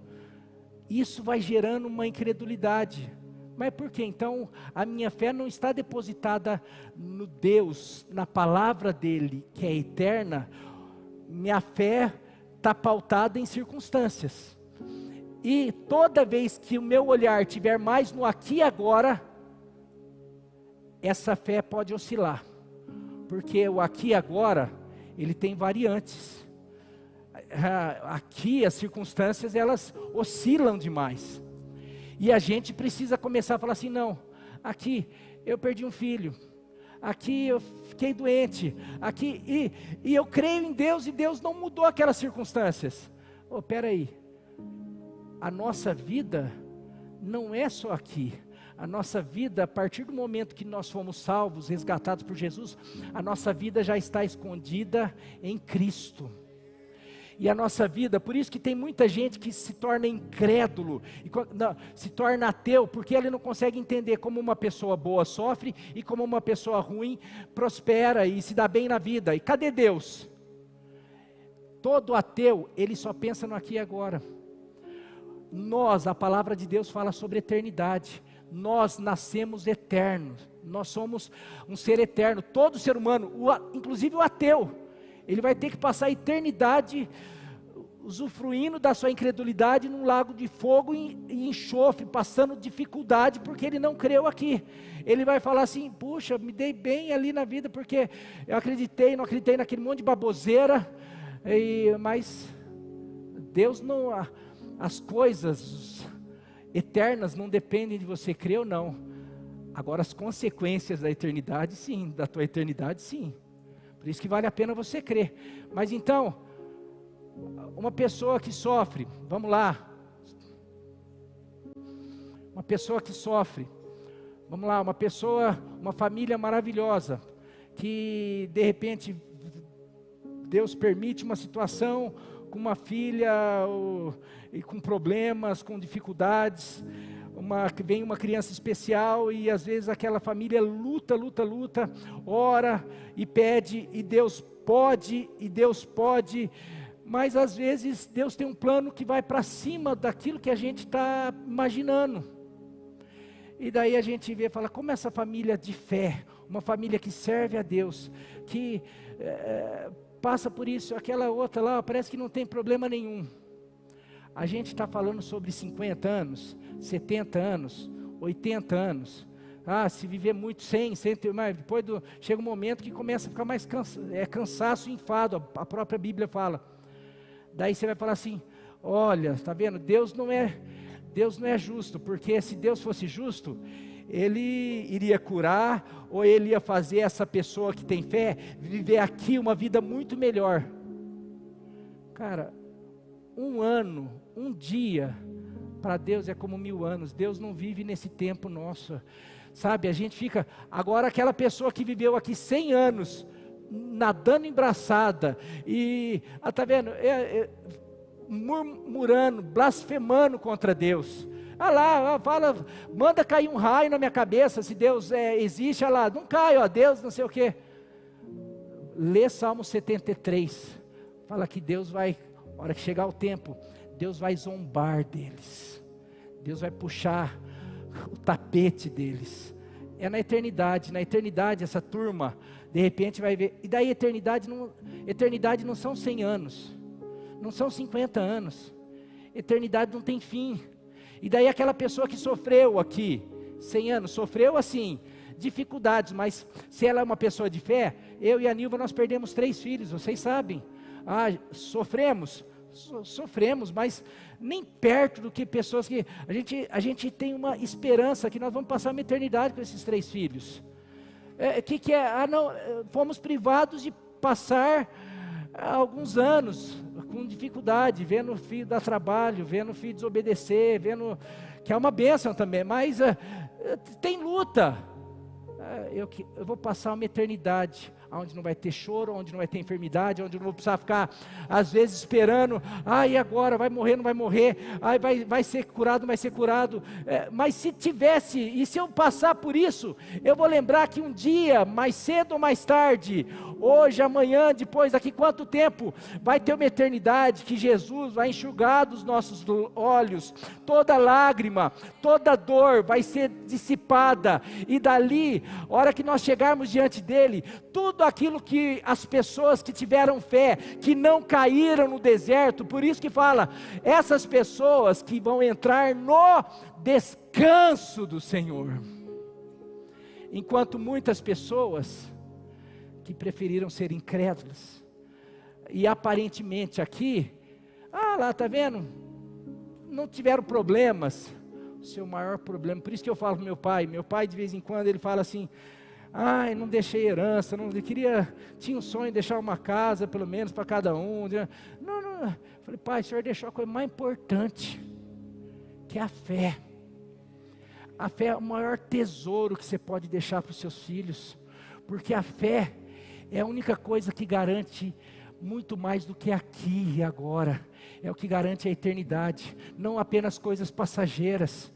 Speaker 1: Isso vai gerando uma incredulidade. Mas por quê? Então, a minha fé não está depositada no Deus, na palavra dEle, que é eterna. Minha fé está pautada em circunstâncias. E toda vez que o meu olhar estiver mais no aqui e agora, essa fé pode oscilar. Porque o aqui e agora, ele tem variantes. Aqui as circunstâncias elas oscilam demais, e a gente precisa começar a falar assim, não, aqui eu perdi um filho, aqui eu fiquei doente, aqui, e eu creio em Deus, e Deus não mudou aquelas circunstâncias. Espera aí, a nossa vida não é só aqui, a nossa vida, a partir do momento que nós fomos salvos, resgatados por Jesus, a nossa vida já está escondida em Cristo. E a nossa vida, por isso que tem muita gente que se torna incrédulo, se torna ateu, porque ele não consegue entender como uma pessoa boa sofre, e como uma pessoa ruim prospera e se dá bem na vida. E cadê Deus? Todo ateu, ele só pensa no aqui e agora. A palavra de Deus fala sobre eternidade. Nós nascemos eternos, nós somos um ser eterno, todo ser humano, inclusive o ateu, ele vai ter que passar a eternidade usufruindo da sua incredulidade num lago de fogo e enxofre, passando dificuldade porque ele não creu aqui. Ele vai falar assim, puxa, me dei bem ali na vida porque eu acreditei, não acreditei naquele monte de baboseira, mas Deus não, as coisas eternas não dependem de você crer ou não. Agora as consequências da eternidade sim, da tua eternidade sim. Por isso que vale a pena você crer. Mas então, uma pessoa que sofre, vamos lá. Uma pessoa que sofre Vamos lá, uma pessoa, uma família maravilhosa, que de repente Deus permite uma situação com uma filha e com problemas, com dificuldades, vem uma criança especial e às vezes aquela família luta, ora e pede e Deus pode, mas às vezes Deus tem um plano que vai para cima daquilo que a gente está imaginando. E daí a gente vê e fala, como essa família de fé, uma família que serve a Deus, que passa por isso, aquela outra lá, parece que não tem problema nenhum. A gente está falando sobre 50 anos, 70 anos, 80 anos. Se viver muito 100, mas depois chega um momento que começa a ficar mais cansaço e enfado, a própria Bíblia fala. Daí você vai falar assim, olha, está vendo, Deus não é justo, porque se Deus fosse justo, Ele iria curar, ou Ele ia fazer essa pessoa que tem fé, viver aqui uma vida muito melhor. Cara, um ano, um dia, para Deus é como 1000 anos, Deus não vive nesse tempo nosso, sabe, a gente fica, agora aquela pessoa que viveu aqui 100 anos, nadando em braçada, e, está vendo, murmurando, blasfemando contra Deus, fala, manda cair um raio na minha cabeça, se Deus existe, não cai, Deus não sei o que, lê Salmo 73, fala que Deus vai, a hora que chegar o tempo, Deus vai zombar deles, Deus vai puxar o tapete deles, na eternidade essa turma, de repente vai ver, e daí eternidade não são 100 anos, não são 50 anos, eternidade não tem fim, e daí aquela pessoa que sofreu aqui, 100 anos, sofreu assim, dificuldades, mas se ela é uma pessoa de fé, eu e a Nilva nós perdemos 3 filhos, vocês sabem, sofremos, mas nem perto do que pessoas que, a gente tem uma esperança que nós vamos passar uma eternidade com esses 3 filhos, fomos privados de passar alguns anos com dificuldade, vendo o filho dar trabalho, vendo o filho desobedecer, vendo que é uma bênção também, mas tem luta, eu vou passar uma eternidade, onde não vai ter choro, onde não vai ter enfermidade, onde eu não vou precisar ficar, às vezes, esperando, e agora, vai morrer, não vai morrer, vai ser curado, não vai ser curado, mas se tivesse, e se eu passar por isso, eu vou lembrar que um dia, mais cedo ou mais tarde, hoje, amanhã, depois, daqui quanto tempo, vai ter uma eternidade, que Jesus vai enxugar dos nossos olhos, toda lágrima, toda dor vai ser dissipada, e dali, a hora que nós chegarmos diante dele, tudo aquilo que as pessoas que tiveram fé, que não caíram no deserto, por isso que fala, essas pessoas que vão entrar no descanso do Senhor, enquanto muitas pessoas que preferiram ser incrédulas, e aparentemente aqui, está vendo, não tiveram problemas, o seu maior problema, por isso que eu falo com meu pai de vez em quando ele fala assim, não deixei herança, tinha um sonho de deixar uma casa, pelo menos para cada um, não, falei, pai, o senhor deixou a coisa mais importante, que é a fé é o maior tesouro que você pode deixar para os seus filhos, porque a fé é a única coisa que garante muito mais do que aqui e agora, é o que garante a eternidade, não apenas coisas passageiras,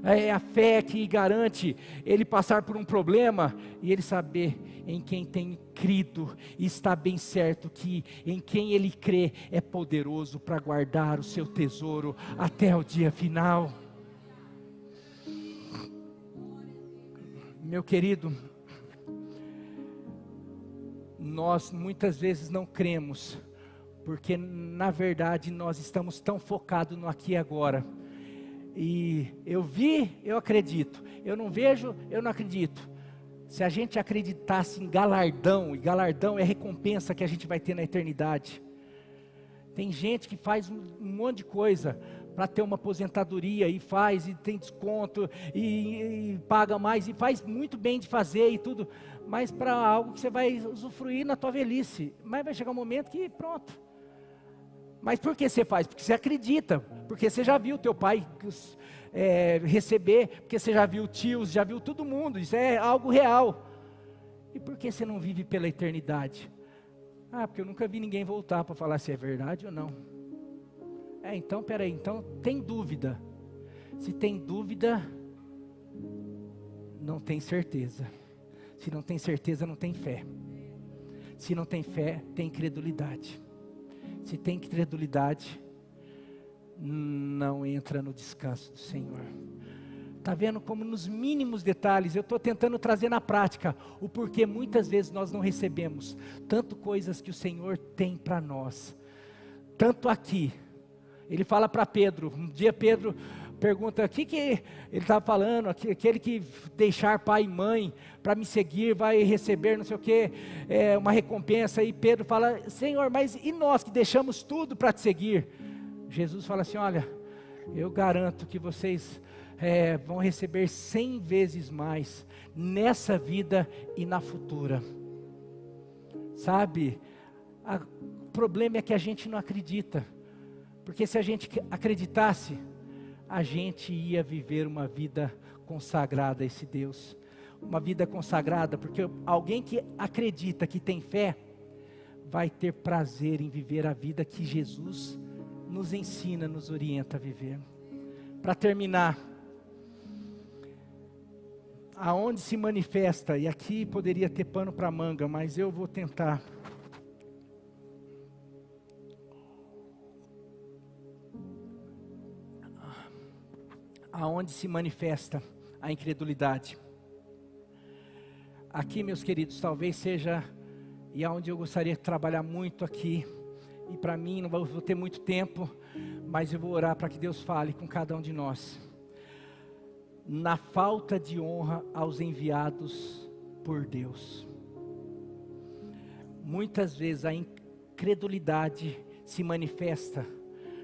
Speaker 1: é a fé que garante ele passar por um problema e ele saber em quem tem crido e está bem certo que em quem ele crê é poderoso para guardar o seu tesouro até o dia final. Meu querido, nós muitas vezes não cremos, porque na verdade nós estamos tão focados no aqui e agora, e eu vi, eu acredito, eu não vejo, eu não acredito. Se a gente acreditasse em galardão, e galardão é recompensa que a gente vai ter na eternidade, tem gente que faz um monte de coisa para ter uma aposentadoria, e faz, e tem desconto, e paga mais, e faz muito bem de fazer e tudo, mas para algo que você vai usufruir na tua velhice, mas vai chegar um momento que pronto. Mas por que você faz? Porque você acredita, porque você já viu teu pai receber, porque você já viu tios, já viu todo mundo, isso é algo real. E por que você não vive pela eternidade? Porque eu nunca vi ninguém voltar para falar se é verdade ou não. Então, peraí, então tem dúvida. Se tem dúvida, não tem certeza. Se não tem certeza, não tem fé. Se não tem fé, tem incredulidade. Se tem incredulidade, não entra no descanso do Senhor. Está vendo como nos mínimos detalhes, eu estou tentando trazer na prática o porquê muitas vezes nós não recebemos tanto coisas que o Senhor tem para nós. Tanto aqui, ele fala para Pedro, um dia Pedro pergunta, o que ele estava falando, aquele que deixar pai e mãe para me seguir vai receber não sei o que, uma recompensa, e Pedro fala, Senhor, mas e nós que deixamos tudo para te seguir? Jesus fala assim, olha, eu garanto que vocês vão receber 100 vezes mais nessa vida e na futura. Sabe, o problema é que a gente não acredita, porque se a gente acreditasse, a gente ia viver uma vida consagrada a esse Deus, uma vida consagrada, porque alguém que acredita, que tem fé, vai ter prazer em viver a vida que Jesus nos ensina, nos orienta a viver. Para terminar, aonde se manifesta, e aqui poderia ter pano para manga, mas eu vou tentar. Aonde se manifesta a incredulidade? Aqui, meus queridos, talvez seja, e aonde eu gostaria de trabalhar muito aqui, e para mim não vou ter muito tempo, mas eu vou orar para que Deus fale com cada um de nós. Na falta de honra aos enviados por Deus. Muitas vezes a incredulidade se manifesta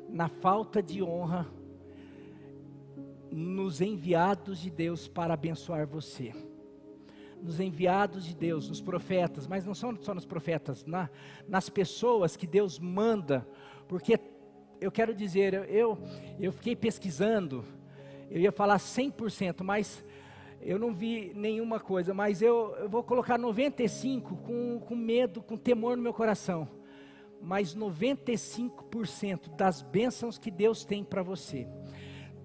Speaker 1: na falta de honra nos enviados de Deus para abençoar você. Nos enviados de Deus, nos profetas, mas não são só nos profetas, nas pessoas que Deus manda, porque eu quero dizer, eu fiquei pesquisando, eu ia falar 100%, mas eu não vi nenhuma coisa, mas eu vou colocar 95% com medo, com temor no meu coração, mas 95% das bênçãos que Deus tem para você,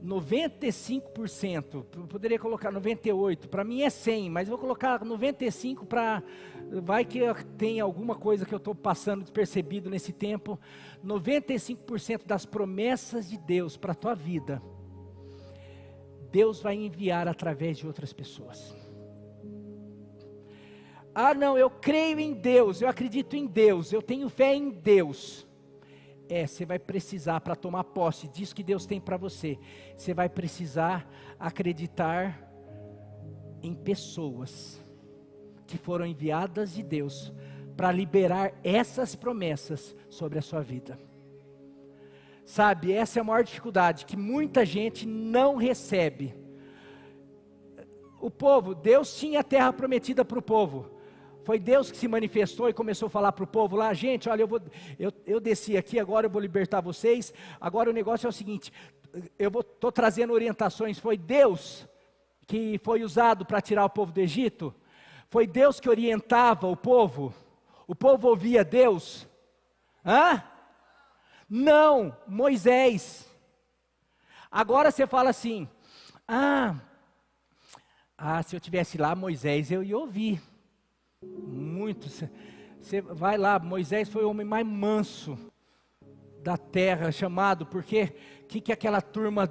Speaker 1: 95%, poderia colocar 98%, para mim é 100%, mas eu vou colocar 95% para, vai que tem alguma coisa que eu estou passando despercebido nesse tempo, 95% das promessas de Deus para a tua vida, Deus vai enviar através de outras pessoas. Não, eu creio em Deus, eu acredito em Deus, eu tenho fé em Deus. Você vai precisar, para tomar posse disso que Deus tem para você, você vai precisar acreditar em pessoas que foram enviadas de Deus para liberar essas promessas sobre a sua vida. Sabe, essa é a maior dificuldade, que muita gente não recebe. O povo, Deus tinha a terra prometida para o povo. Foi Deus que se manifestou e começou a falar para o povo lá, gente, olha, eu desci aqui, agora eu vou libertar vocês. Agora o negócio é o seguinte, estou trazendo orientações. Foi Deus que foi usado para tirar o povo do Egito? Foi Deus que orientava o povo ouvia Deus? Não, Moisés. Agora você fala assim, se eu tivesse lá, Moisés, eu ia ouvir. Muito, você vai lá, Moisés foi o homem mais manso da terra, chamado, porque que aquela turma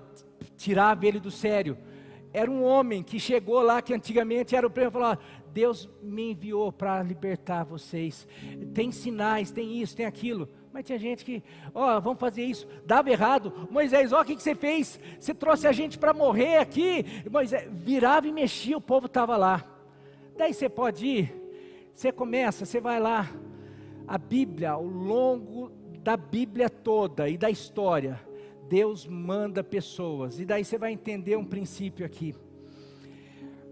Speaker 1: tirava ele do sério? Era um homem que chegou lá, que antigamente era o prêmio, falou, Deus me enviou para libertar vocês, tem sinais, tem isso, tem aquilo. Mas tinha gente que, vamos fazer isso, dava errado. Moisés, o que você fez? Você trouxe a gente para morrer aqui. Moisés virava e mexia, o povo estava lá. Daí você pode ir, você vai lá. A Bíblia, ao longo da Bíblia toda e da história, Deus manda pessoas. E daí você vai entender um princípio aqui.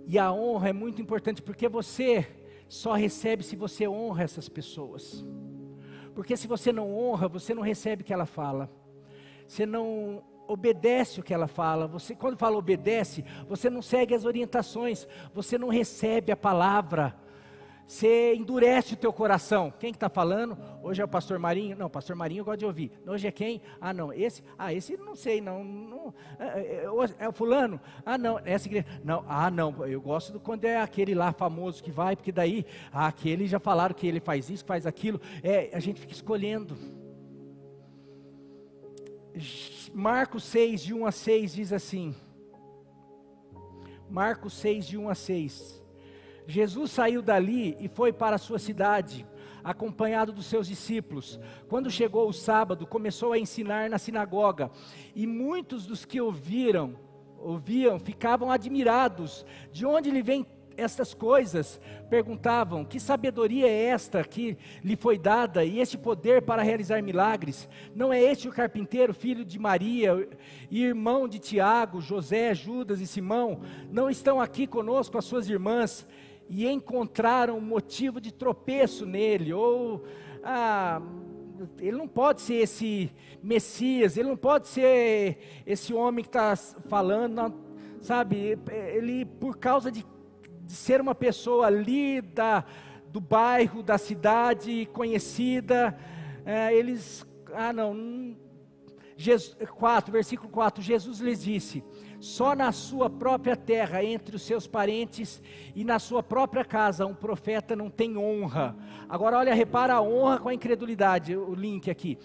Speaker 1: E a honra é muito importante, porque você só recebe se você honra essas pessoas. Porque se você não honra, você não recebe o que ela fala. Você não obedece o que ela fala. Você, quando fala obedece, você não segue as orientações, você não recebe a palavra, você endurece o teu coração. Quem que está falando? Hoje é o pastor Marinho? Não, pastor Marinho eu gosto de ouvir. Hoje é quem? Ah não, esse não sei, não é o fulano? Ah não, essa igreja, não, eu gosto quando é aquele lá famoso que vai, porque daí, aquele já falaram que ele faz isso, faz aquilo, a gente fica escolhendo. Marcos 6, de 1 a 6 diz assim, Marcos 6, de 1 a 6, Jesus saiu dali e foi para a sua cidade, acompanhado dos seus discípulos. Quando chegou o sábado, começou a ensinar na sinagoga, e muitos dos que ouviam, ficavam admirados. De onde lhe vem estas coisas? Perguntavam, que sabedoria é esta que lhe foi dada, e este poder para realizar milagres? Não é este o carpinteiro, filho de Maria, e irmão de Tiago, José, Judas e Simão? Não estão aqui conosco as suas irmãs? E encontraram motivo de tropeço nele, ele não pode ser esse Messias, ele não pode ser esse homem que está falando, não, sabe, ele por causa de ser uma pessoa ali do bairro, da cidade conhecida, versículo 4, Jesus lhes disse, só na sua própria terra, entre os seus parentes e na sua própria casa, um profeta não tem honra. Agora olha, repara a honra com a incredulidade, o link aqui.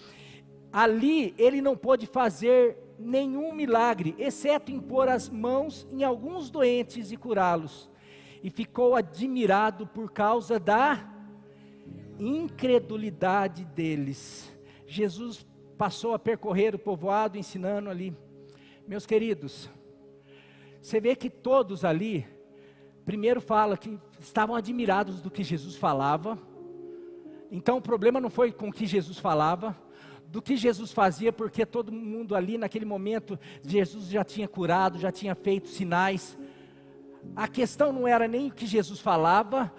Speaker 1: Ali ele não pôde fazer nenhum milagre, exceto impor as mãos em alguns doentes e curá-los. E ficou admirado por causa da incredulidade deles. Jesus passou a percorrer o povoado ensinando ali. Meus queridos, você vê que todos ali, primeiro fala que estavam admirados do que Jesus falava. Então o problema não foi com o que Jesus falava, do que Jesus fazia, porque todo mundo ali naquele momento, Jesus já tinha curado, já tinha feito sinais. A questão não era nem o que Jesus falava,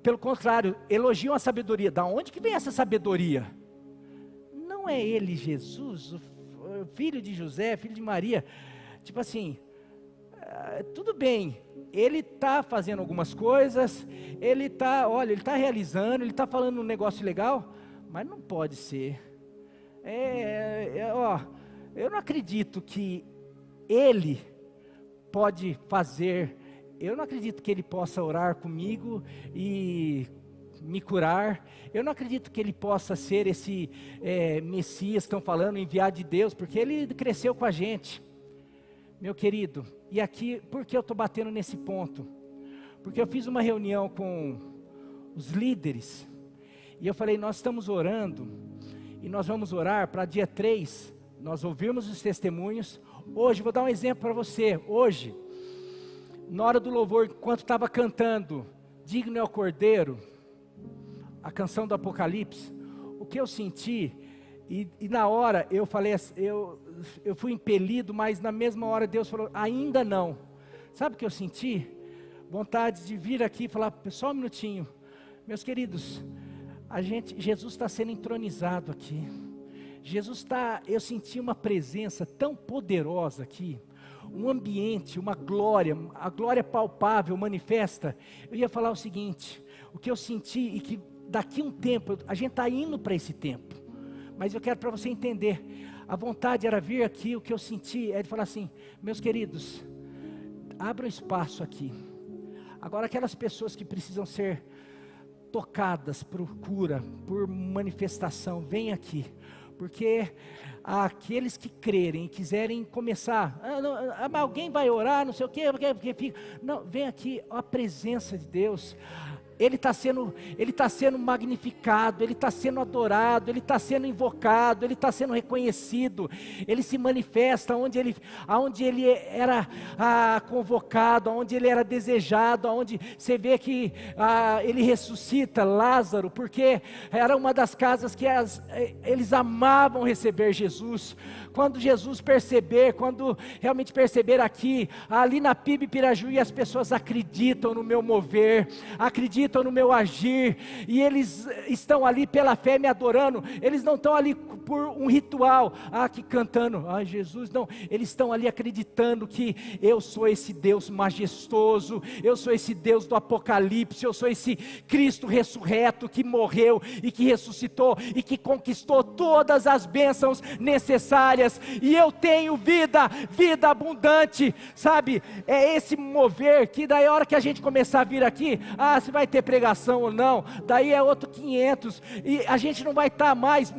Speaker 1: pelo contrário, elogiam a sabedoria. Da onde que vem essa sabedoria? Não é ele Jesus, o filho de José, filho de Maria? Tipo assim, tudo bem, ele está fazendo algumas coisas, ele está realizando, ele está falando um negócio legal, mas não pode ser. Eu não acredito que ele pode fazer, eu não acredito que ele possa orar comigo e me curar, eu não acredito que ele possa ser esse Messias que estão falando, enviado de Deus, porque ele cresceu com a gente. Meu querido, e aqui, por que eu estou batendo nesse ponto? Porque eu fiz uma reunião com os líderes, e eu falei, nós estamos orando, e nós vamos orar para dia 3, nós ouvirmos os testemunhos. Hoje, vou dar um exemplo para você, hoje, na hora do louvor, enquanto estava cantando, digno é o Cordeiro, a canção do Apocalipse, o que eu senti, e na hora eu falei, eu fui impelido, mas na mesma hora Deus falou, ainda não. Sabe o que eu senti? Vontade de vir aqui e falar, só um minutinho, meus queridos, Jesus está sendo entronizado aqui, eu senti uma presença tão poderosa aqui, um ambiente, uma glória, a glória palpável, manifesta. Eu ia falar o seguinte, o que eu senti, e que daqui um tempo, a gente está indo para esse tempo, mas eu quero para você entender, a vontade era vir aqui, o que eu senti é de falar assim, meus queridos, abram espaço aqui. Agora aquelas pessoas que precisam ser tocadas por cura, por manifestação, vem aqui, porque aqueles que crerem e quiserem começar, alguém vai orar, não sei o quê, porque fica, não, vem aqui, a presença de Deus. Ele está sendo magnificado, Ele está sendo adorado, Ele está sendo invocado, Ele está sendo reconhecido, Ele se manifesta onde Ele era convocado, onde Ele era desejado, onde você vê que Ele ressuscita Lázaro, porque era uma das casas que eles amavam receber Jesus. Quando Jesus quando realmente perceber aqui, ali na PIB Pirajuí, as pessoas acreditam no meu mover, acreditam acreditam no meu agir, e eles estão ali pela fé me adorando, eles não estão ali por um ritual, que cantando, Jesus, não, eles estão ali acreditando que eu sou esse Deus majestoso, eu sou esse Deus do Apocalipse, eu sou esse Cristo ressurreto que morreu e que ressuscitou e que conquistou todas as bênçãos necessárias, e eu tenho vida abundante, sabe? É esse mover que daí a hora que a gente começar a vir aqui, se vai ter pregação ou não, daí é outro 500, e a gente não vai estar mais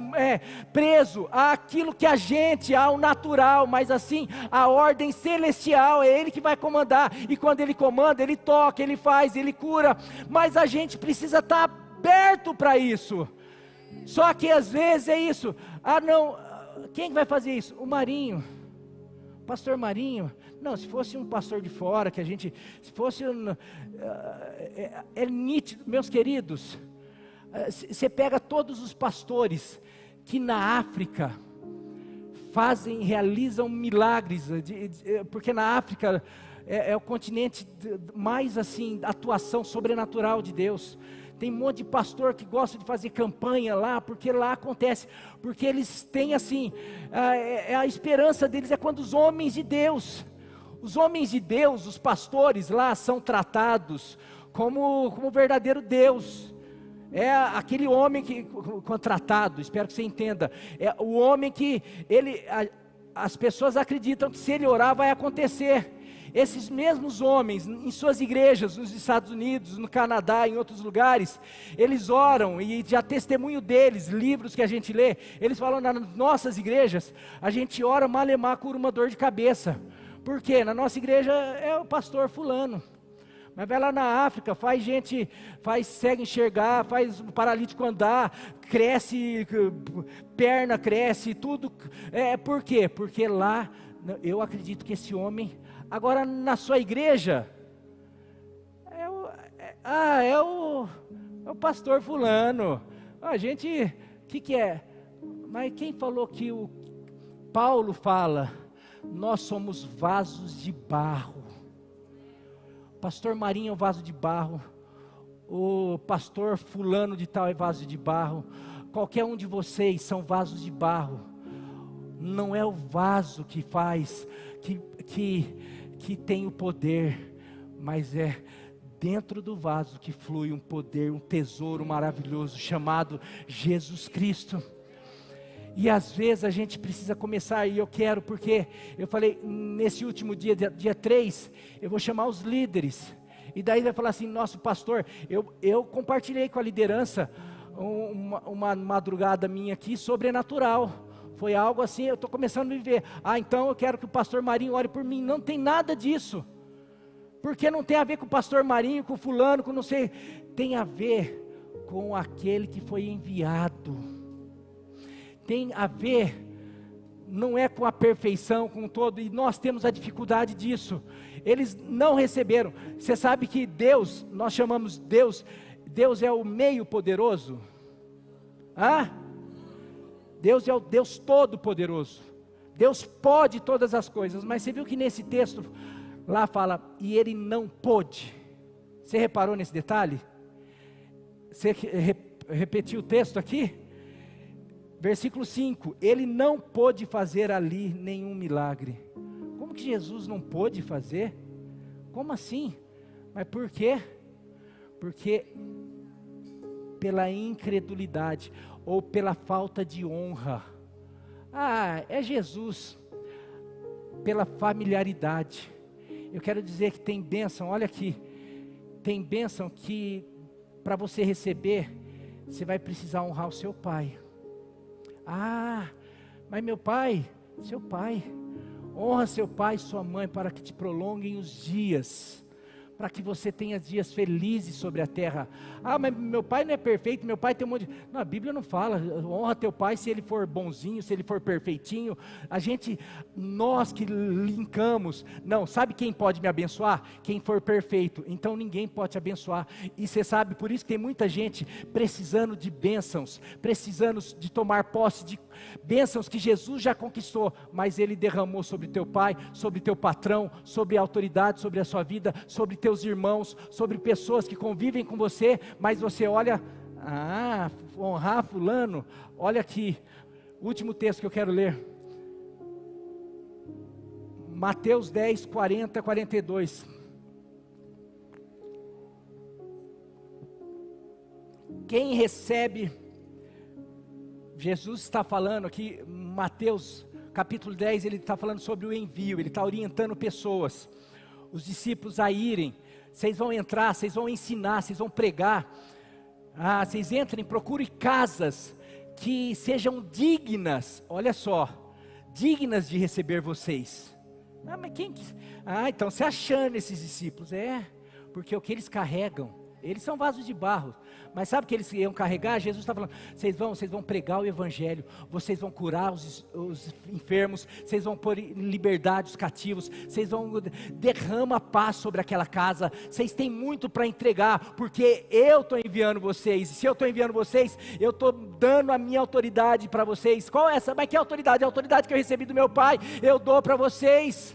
Speaker 1: preso àquilo que a gente, ao natural, mas assim, a ordem celestial, é Ele que vai comandar, e quando Ele comanda, Ele toca, Ele faz, Ele cura, mas a gente precisa estar aberto para isso. Só que às vezes é isso, não, quem vai fazer isso? O Marinho, pastor Marinho. Não, se fosse um pastor de fora, se fosse é nítido, meus queridos, você pega todos os pastores que na África realizam milagres, porque na África é o continente mais assim, atuação sobrenatural de Deus. Tem um monte de pastor que gosta de fazer campanha lá, porque lá acontece, porque eles têm assim, a esperança deles é quando os homens de Deus, os pastores lá são tratados como verdadeiro Deus. É aquele homem que, contratado, espero que você entenda, é o homem que as pessoas acreditam que se ele orar vai acontecer. Esses mesmos homens, em suas igrejas, nos Estados Unidos, no Canadá, em outros lugares, eles oram, e já testemunho deles, livros que a gente lê, eles falam nas nossas igrejas, a gente ora malemar cura uma dor de cabeça. Por quê? Na nossa igreja é o pastor fulano. Mas vai lá na África, faz cego enxergar, faz o paralítico andar, cresce, perna cresce, tudo. Por quê? Porque lá, eu acredito que esse homem, agora na sua igreja, é o pastor fulano. A gente, o que é? Mas quem falou que o Paulo fala, nós somos vasos de barro. Pastor Marinho é um vaso de barro, o pastor fulano de tal é vaso de barro, qualquer um de vocês são vasos de barro. Não é o vaso que faz, que tem o poder, mas é dentro do vaso que flui um poder, um tesouro maravilhoso chamado Jesus Cristo. E às vezes a gente precisa começar, e eu quero, porque eu falei, nesse último dia 3, eu vou chamar os líderes, e daí vai falar assim, nosso pastor, eu compartilhei com a liderança, uma madrugada minha aqui, sobrenatural, foi algo assim, eu estou começando a viver, então eu quero que o pastor Marinho ore por mim, não tem nada disso, porque não tem a ver com o pastor Marinho, com fulano, com não sei, tem a ver com aquele que foi enviado, tem a ver, não é com a perfeição, com todo, e nós temos a dificuldade disso, eles não receberam, você sabe que Deus, nós chamamos Deus é o meio poderoso, Deus é o Deus todo poderoso, Deus pode todas as coisas, mas você viu que nesse texto, lá fala, e ele não pôde, você reparou nesse detalhe? Você repetiu o texto aqui? Versículo 5, ele não pôde fazer ali nenhum milagre. Como que Jesus não pôde fazer? Como assim? Mas por quê? Porque pela incredulidade, ou pela falta de honra. É Jesus, pela familiaridade. Eu quero dizer que tem bênção, olha aqui, tem bênção que para você receber, você vai precisar honrar o seu pai. Mas meu pai, seu pai, honra seu pai e sua mãe para que te prolonguem os dias, para que você tenha dias felizes sobre a terra. Mas meu pai não é perfeito, meu pai tem um monte de... Não, a Bíblia não fala, honra teu pai se ele for bonzinho, se ele for perfeitinho. Nós que linkamos, não, sabe quem pode me abençoar? Quem for perfeito, então ninguém pode te abençoar. E você sabe, por isso que tem muita gente precisando de bênçãos, precisando de tomar posse de bênçãos que Jesus já conquistou, mas Ele derramou sobre teu pai, sobre teu patrão, sobre a autoridade, sobre a sua vida, sobre teu seus irmãos, sobre pessoas que convivem com você, mas você olha, honrar fulano. Olha aqui, o último texto que eu quero ler. Mateus 10, 40, 42. Quem recebe, Jesus está falando aqui, Mateus capítulo 10, ele está falando sobre o envio, ele está orientando pessoas, os discípulos a irem. Vocês vão entrar, vocês vão ensinar, vocês vão pregar. Vocês entrem, procurem casas que sejam dignas, olha só, dignas de receber vocês. Mas quem? Então você achando esses discípulos, porque o que eles carregam, eles são vasos de barro, mas sabe o que eles iam carregar? Jesus está falando, vocês vão pregar o evangelho, vocês vão curar os enfermos, vocês vão pôr em liberdade os cativos, vocês vão derramar paz sobre aquela casa, vocês têm muito para entregar, porque eu estou enviando vocês, e se eu estou enviando vocês, eu estou dando a minha autoridade para vocês. Qual é essa? Mas que autoridade? A autoridade que eu recebi do meu Pai, eu dou para vocês.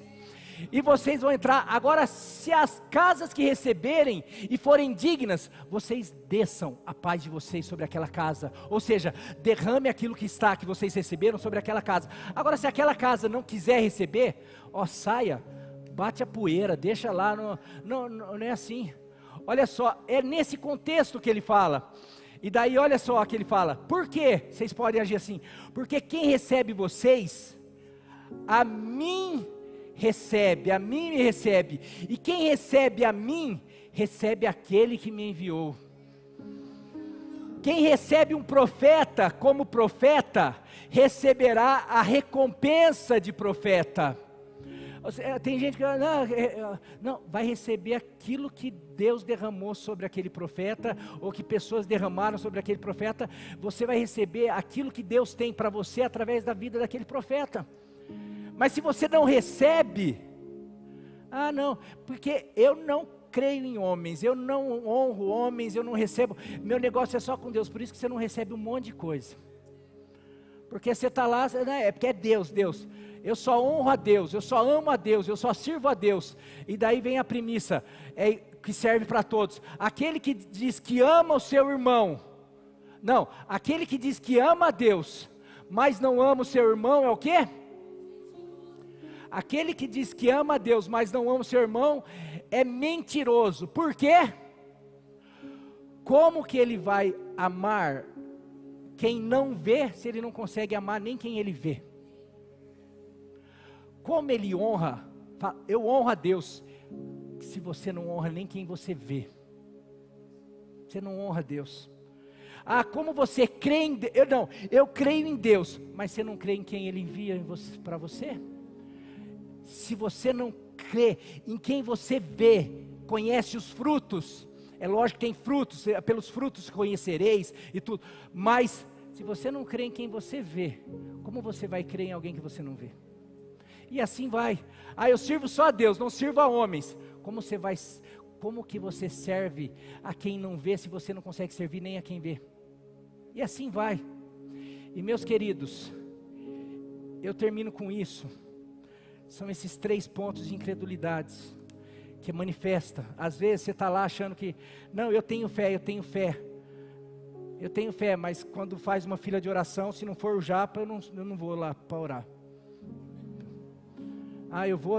Speaker 1: E vocês vão entrar. Agora, se as casas que receberem e forem dignas, vocês desçam a paz de vocês sobre aquela casa, ou seja, derrame aquilo que vocês receberam sobre aquela casa. Agora, se aquela casa não quiser receber, saia, bate a poeira, deixa lá, não é assim. Olha só, é nesse contexto que ele fala. E daí olha só o que ele fala, por quê? Vocês podem agir assim, porque quem recebe vocês, a mim me recebe, e quem recebe a mim, recebe aquele que me enviou. Quem recebe um profeta como profeta, receberá a recompensa de profeta. Tem gente que não, vai receber aquilo que Deus derramou sobre aquele profeta, ou que pessoas derramaram sobre aquele profeta. Você vai receber aquilo que Deus tem para você, através da vida daquele profeta. Mas se você não recebe, não, porque eu não creio em homens, eu não honro homens, eu não recebo, meu negócio é só com Deus, por isso que você não recebe um monte de coisa, porque você está lá, porque é Deus, eu só honro a Deus, eu só amo a Deus, eu só sirvo a Deus. E daí vem a premissa, que serve para todos, aquele que diz que ama o seu irmão, aquele que diz que ama a Deus, mas não ama o seu irmão, é o quê? Aquele que diz que ama a Deus, mas não ama o seu irmão, é mentiroso. Por quê? Como que ele vai amar quem não vê, se ele não consegue amar nem quem ele vê? Como ele honra? Eu honro a Deus, se você não honra nem quem você vê. Você não honra a Deus. Como você crê em Deus? Eu creio em Deus, mas você não crê em quem ele envia para você? Se você não crê em quem você vê, conhece os frutos, é lógico que tem frutos, pelos frutos conhecereis e tudo, mas se você não crê em quem você vê, como você vai crer em alguém que você não vê? E assim vai. Eu sirvo só a Deus, não sirvo a homens. Como que você serve a quem não vê, se você não consegue servir nem a quem vê? E assim vai. E meus queridos, eu termino com isso. São esses 3 pontos de incredulidades que manifesta. Às vezes você está lá achando que, eu tenho fé, mas quando faz uma fila de oração, se não for o japa, eu não vou lá para orar.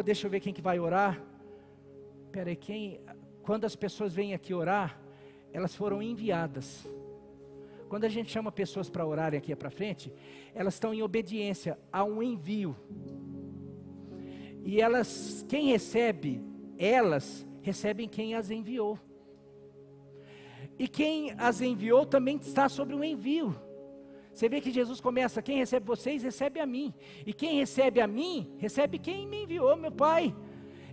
Speaker 1: Deixa eu ver quem que vai orar. Quando as pessoas vêm aqui orar, elas foram enviadas. Quando a gente chama pessoas para orarem aqui para frente, elas estão em obediência a um envio. E quem recebe, elas recebem quem as enviou. E quem as enviou também está sobre um envio. Você vê que Jesus começa, quem recebe vocês, recebe a mim. E quem recebe a mim, recebe quem me enviou, meu Pai.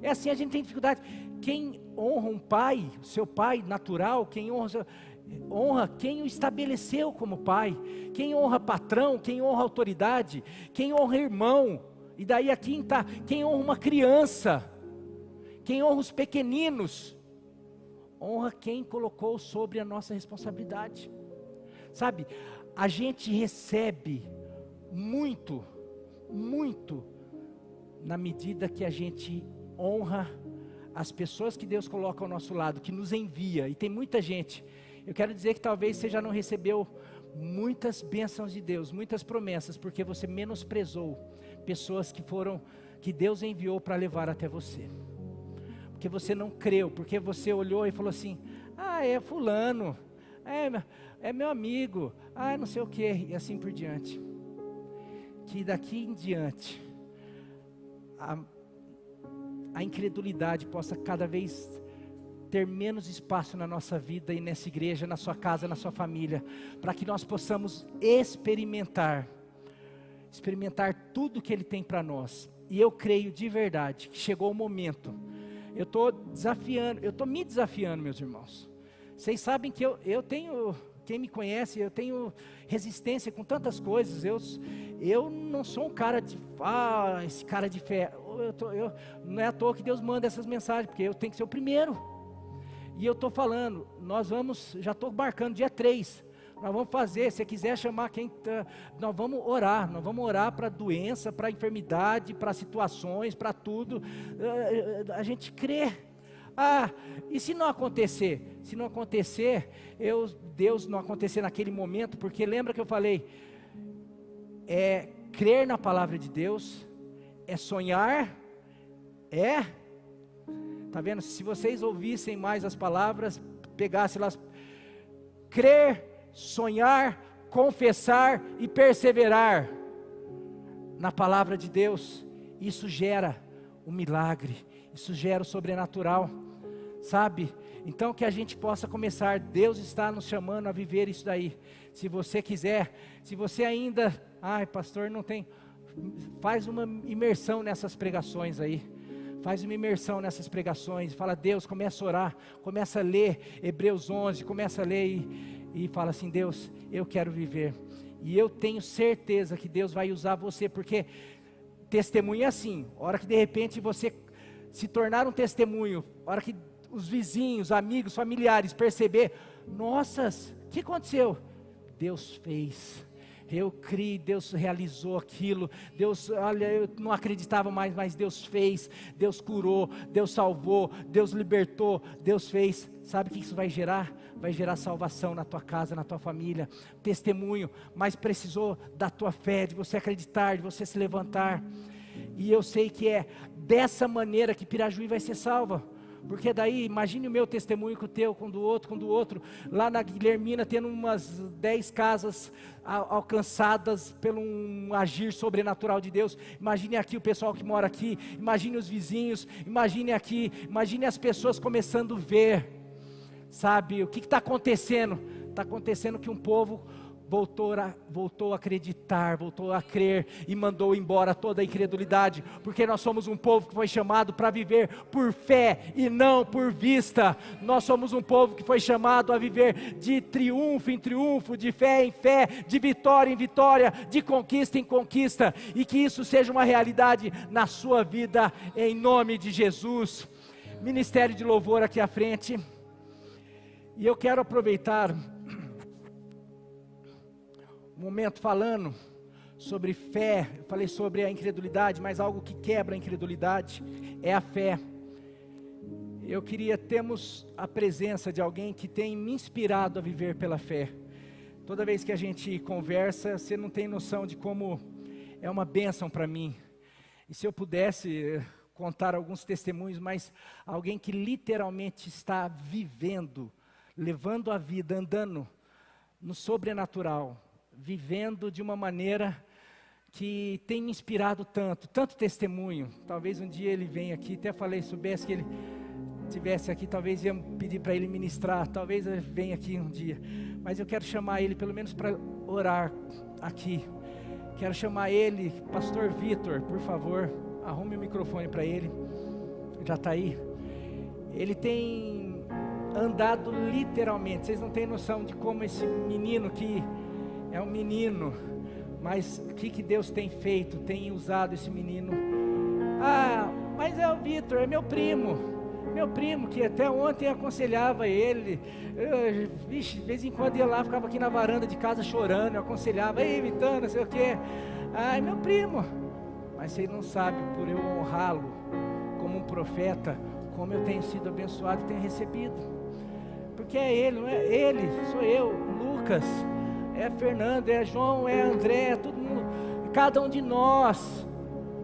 Speaker 1: É assim, a gente tem dificuldade. Quem honra um pai, seu pai natural, quem honra quem o estabeleceu como pai. Quem honra patrão, quem honra autoridade, quem honra irmão. E daí aqui está, quem honra uma criança, quem honra os pequeninos, honra quem colocou sobre a nossa responsabilidade. Sabe, a gente recebe muito, na medida que a gente honra as pessoas que Deus coloca ao nosso lado, que nos envia, e tem muita gente, eu quero dizer que talvez você já não recebeu muitas bênçãos de Deus, muitas promessas, porque você menosprezou pessoas que Deus enviou para levar até você, porque você não creu, porque você olhou e falou assim, é fulano, é meu amigo, não sei o que, e assim por diante. Que daqui em diante, a incredulidade possa cada vez ter menos espaço na nossa vida e nessa igreja, na sua casa, na sua família, para que nós possamos experimentar tudo que Ele tem para nós. E eu creio de verdade que chegou o momento. Eu estou me desafiando, meus irmãos. Vocês sabem que eu tenho, quem me conhece, eu tenho resistência com tantas coisas. Eu não sou um cara esse cara de fé. Não é à toa que Deus manda essas mensagens, porque eu tenho que ser o primeiro. E eu estou falando, já estou marcando dia 3. Nós vamos fazer, se quiser chamar nós vamos orar para doença, para enfermidade, para situações, para tudo. A gente crê. E se não acontecer? Se não acontecer, Deus não acontecer naquele momento, porque lembra que eu falei, crer na palavra de Deus, sonhar, tá vendo? Se vocês ouvissem mais as palavras, pegassem elas, crer, sonhar, confessar e perseverar na palavra de Deus, isso gera um milagre, isso gera o sobrenatural, sabe? Então que a gente possa começar, Deus está nos chamando a viver isso daí. Se você quiser, se você ainda, pastor, não tem, faz uma imersão nessas pregações aí. Faz uma imersão nessas pregações, fala, Deus, começa a orar, começa a ler Hebreus 11, começa a ler e fala assim, Deus, eu quero viver. E eu tenho certeza que Deus vai usar você, porque testemunho é assim, a hora que de repente você se tornar um testemunho, a hora que os vizinhos, amigos, familiares perceber, nossa, o que aconteceu? Deus fez. Eu criei, Deus realizou aquilo, Deus, olha, eu não acreditava mais, mas Deus fez, Deus curou, Deus salvou, Deus libertou, Deus fez. Sabe o que isso vai gerar? Vai gerar salvação na tua casa, na tua família, testemunho, mas precisou da tua fé, de você acreditar, de você se levantar. E eu sei que é dessa maneira que Pirajuí vai ser salva. Porque daí, imagine o meu testemunho com o teu, com o do outro, lá na Guilhermina tendo umas 10 casas alcançadas pelo um agir sobrenatural de Deus. Imagine aqui o pessoal que mora aqui, imagine os vizinhos, imagine aqui, imagine as pessoas começando a ver, sabe, o que está acontecendo? Está acontecendo que um povo voltou a acreditar, voltou a crer e mandou embora toda a incredulidade, porque nós somos um povo que foi chamado para viver por fé e não por vista. Nós somos um povo que foi chamado a viver de triunfo em triunfo, de fé em fé, de vitória em vitória, de conquista em conquista, e que isso seja uma realidade na sua vida, em nome de Jesus. Ministério de louvor aqui à frente, e eu quero aproveitar momento falando sobre fé. Eu falei sobre a incredulidade, mas algo que quebra a incredulidade é a fé. Eu queria termos a presença de alguém que tem me inspirado a viver pela fé. Toda vez que a gente conversa, você não tem noção de como é uma bênção para mim. E se eu pudesse contar alguns testemunhos, mas alguém que literalmente está vivendo, levando a vida, andando no sobrenatural, vivendo de uma maneira que tem me inspirado tanto testemunho. Talvez um dia ele venha aqui, até falei, soubesse que ele estivesse aqui, talvez ia pedir para ele ministrar, talvez ele venha aqui um dia, mas eu quero chamar ele pelo menos para orar aqui. Quero chamar ele, pastor Vitor, por favor, arrume o microfone para ele, já está aí. Ele tem andado literalmente, vocês não têm noção de como esse menino que é um menino, mas o que Deus tem feito, tem usado esse menino. Mas é o Vitor, é meu primo que até ontem aconselhava ele, de vez em quando ia lá, ficava aqui na varanda de casa chorando, eu aconselhava, ei Vitão, não sei o que, é meu primo, mas você não sabe, por eu honrá-lo como um profeta, como eu tenho sido abençoado e tenho recebido. Porque é Ele, não é Ele, sou eu, Lucas, é Fernando, é João, é André, é todo mundo, cada um de nós.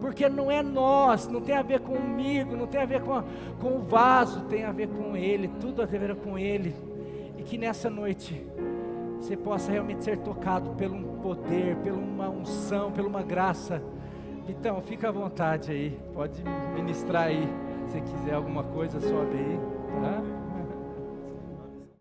Speaker 1: Porque não é nós, não tem a ver comigo, não tem a ver com o vaso, tem a ver com Ele, tudo a ver com Ele. E que nessa noite você possa realmente ser tocado pelo um poder, pela uma unção, pela uma graça. Então, fica à vontade aí, pode ministrar aí, se quiser alguma coisa, sobe aí, tá?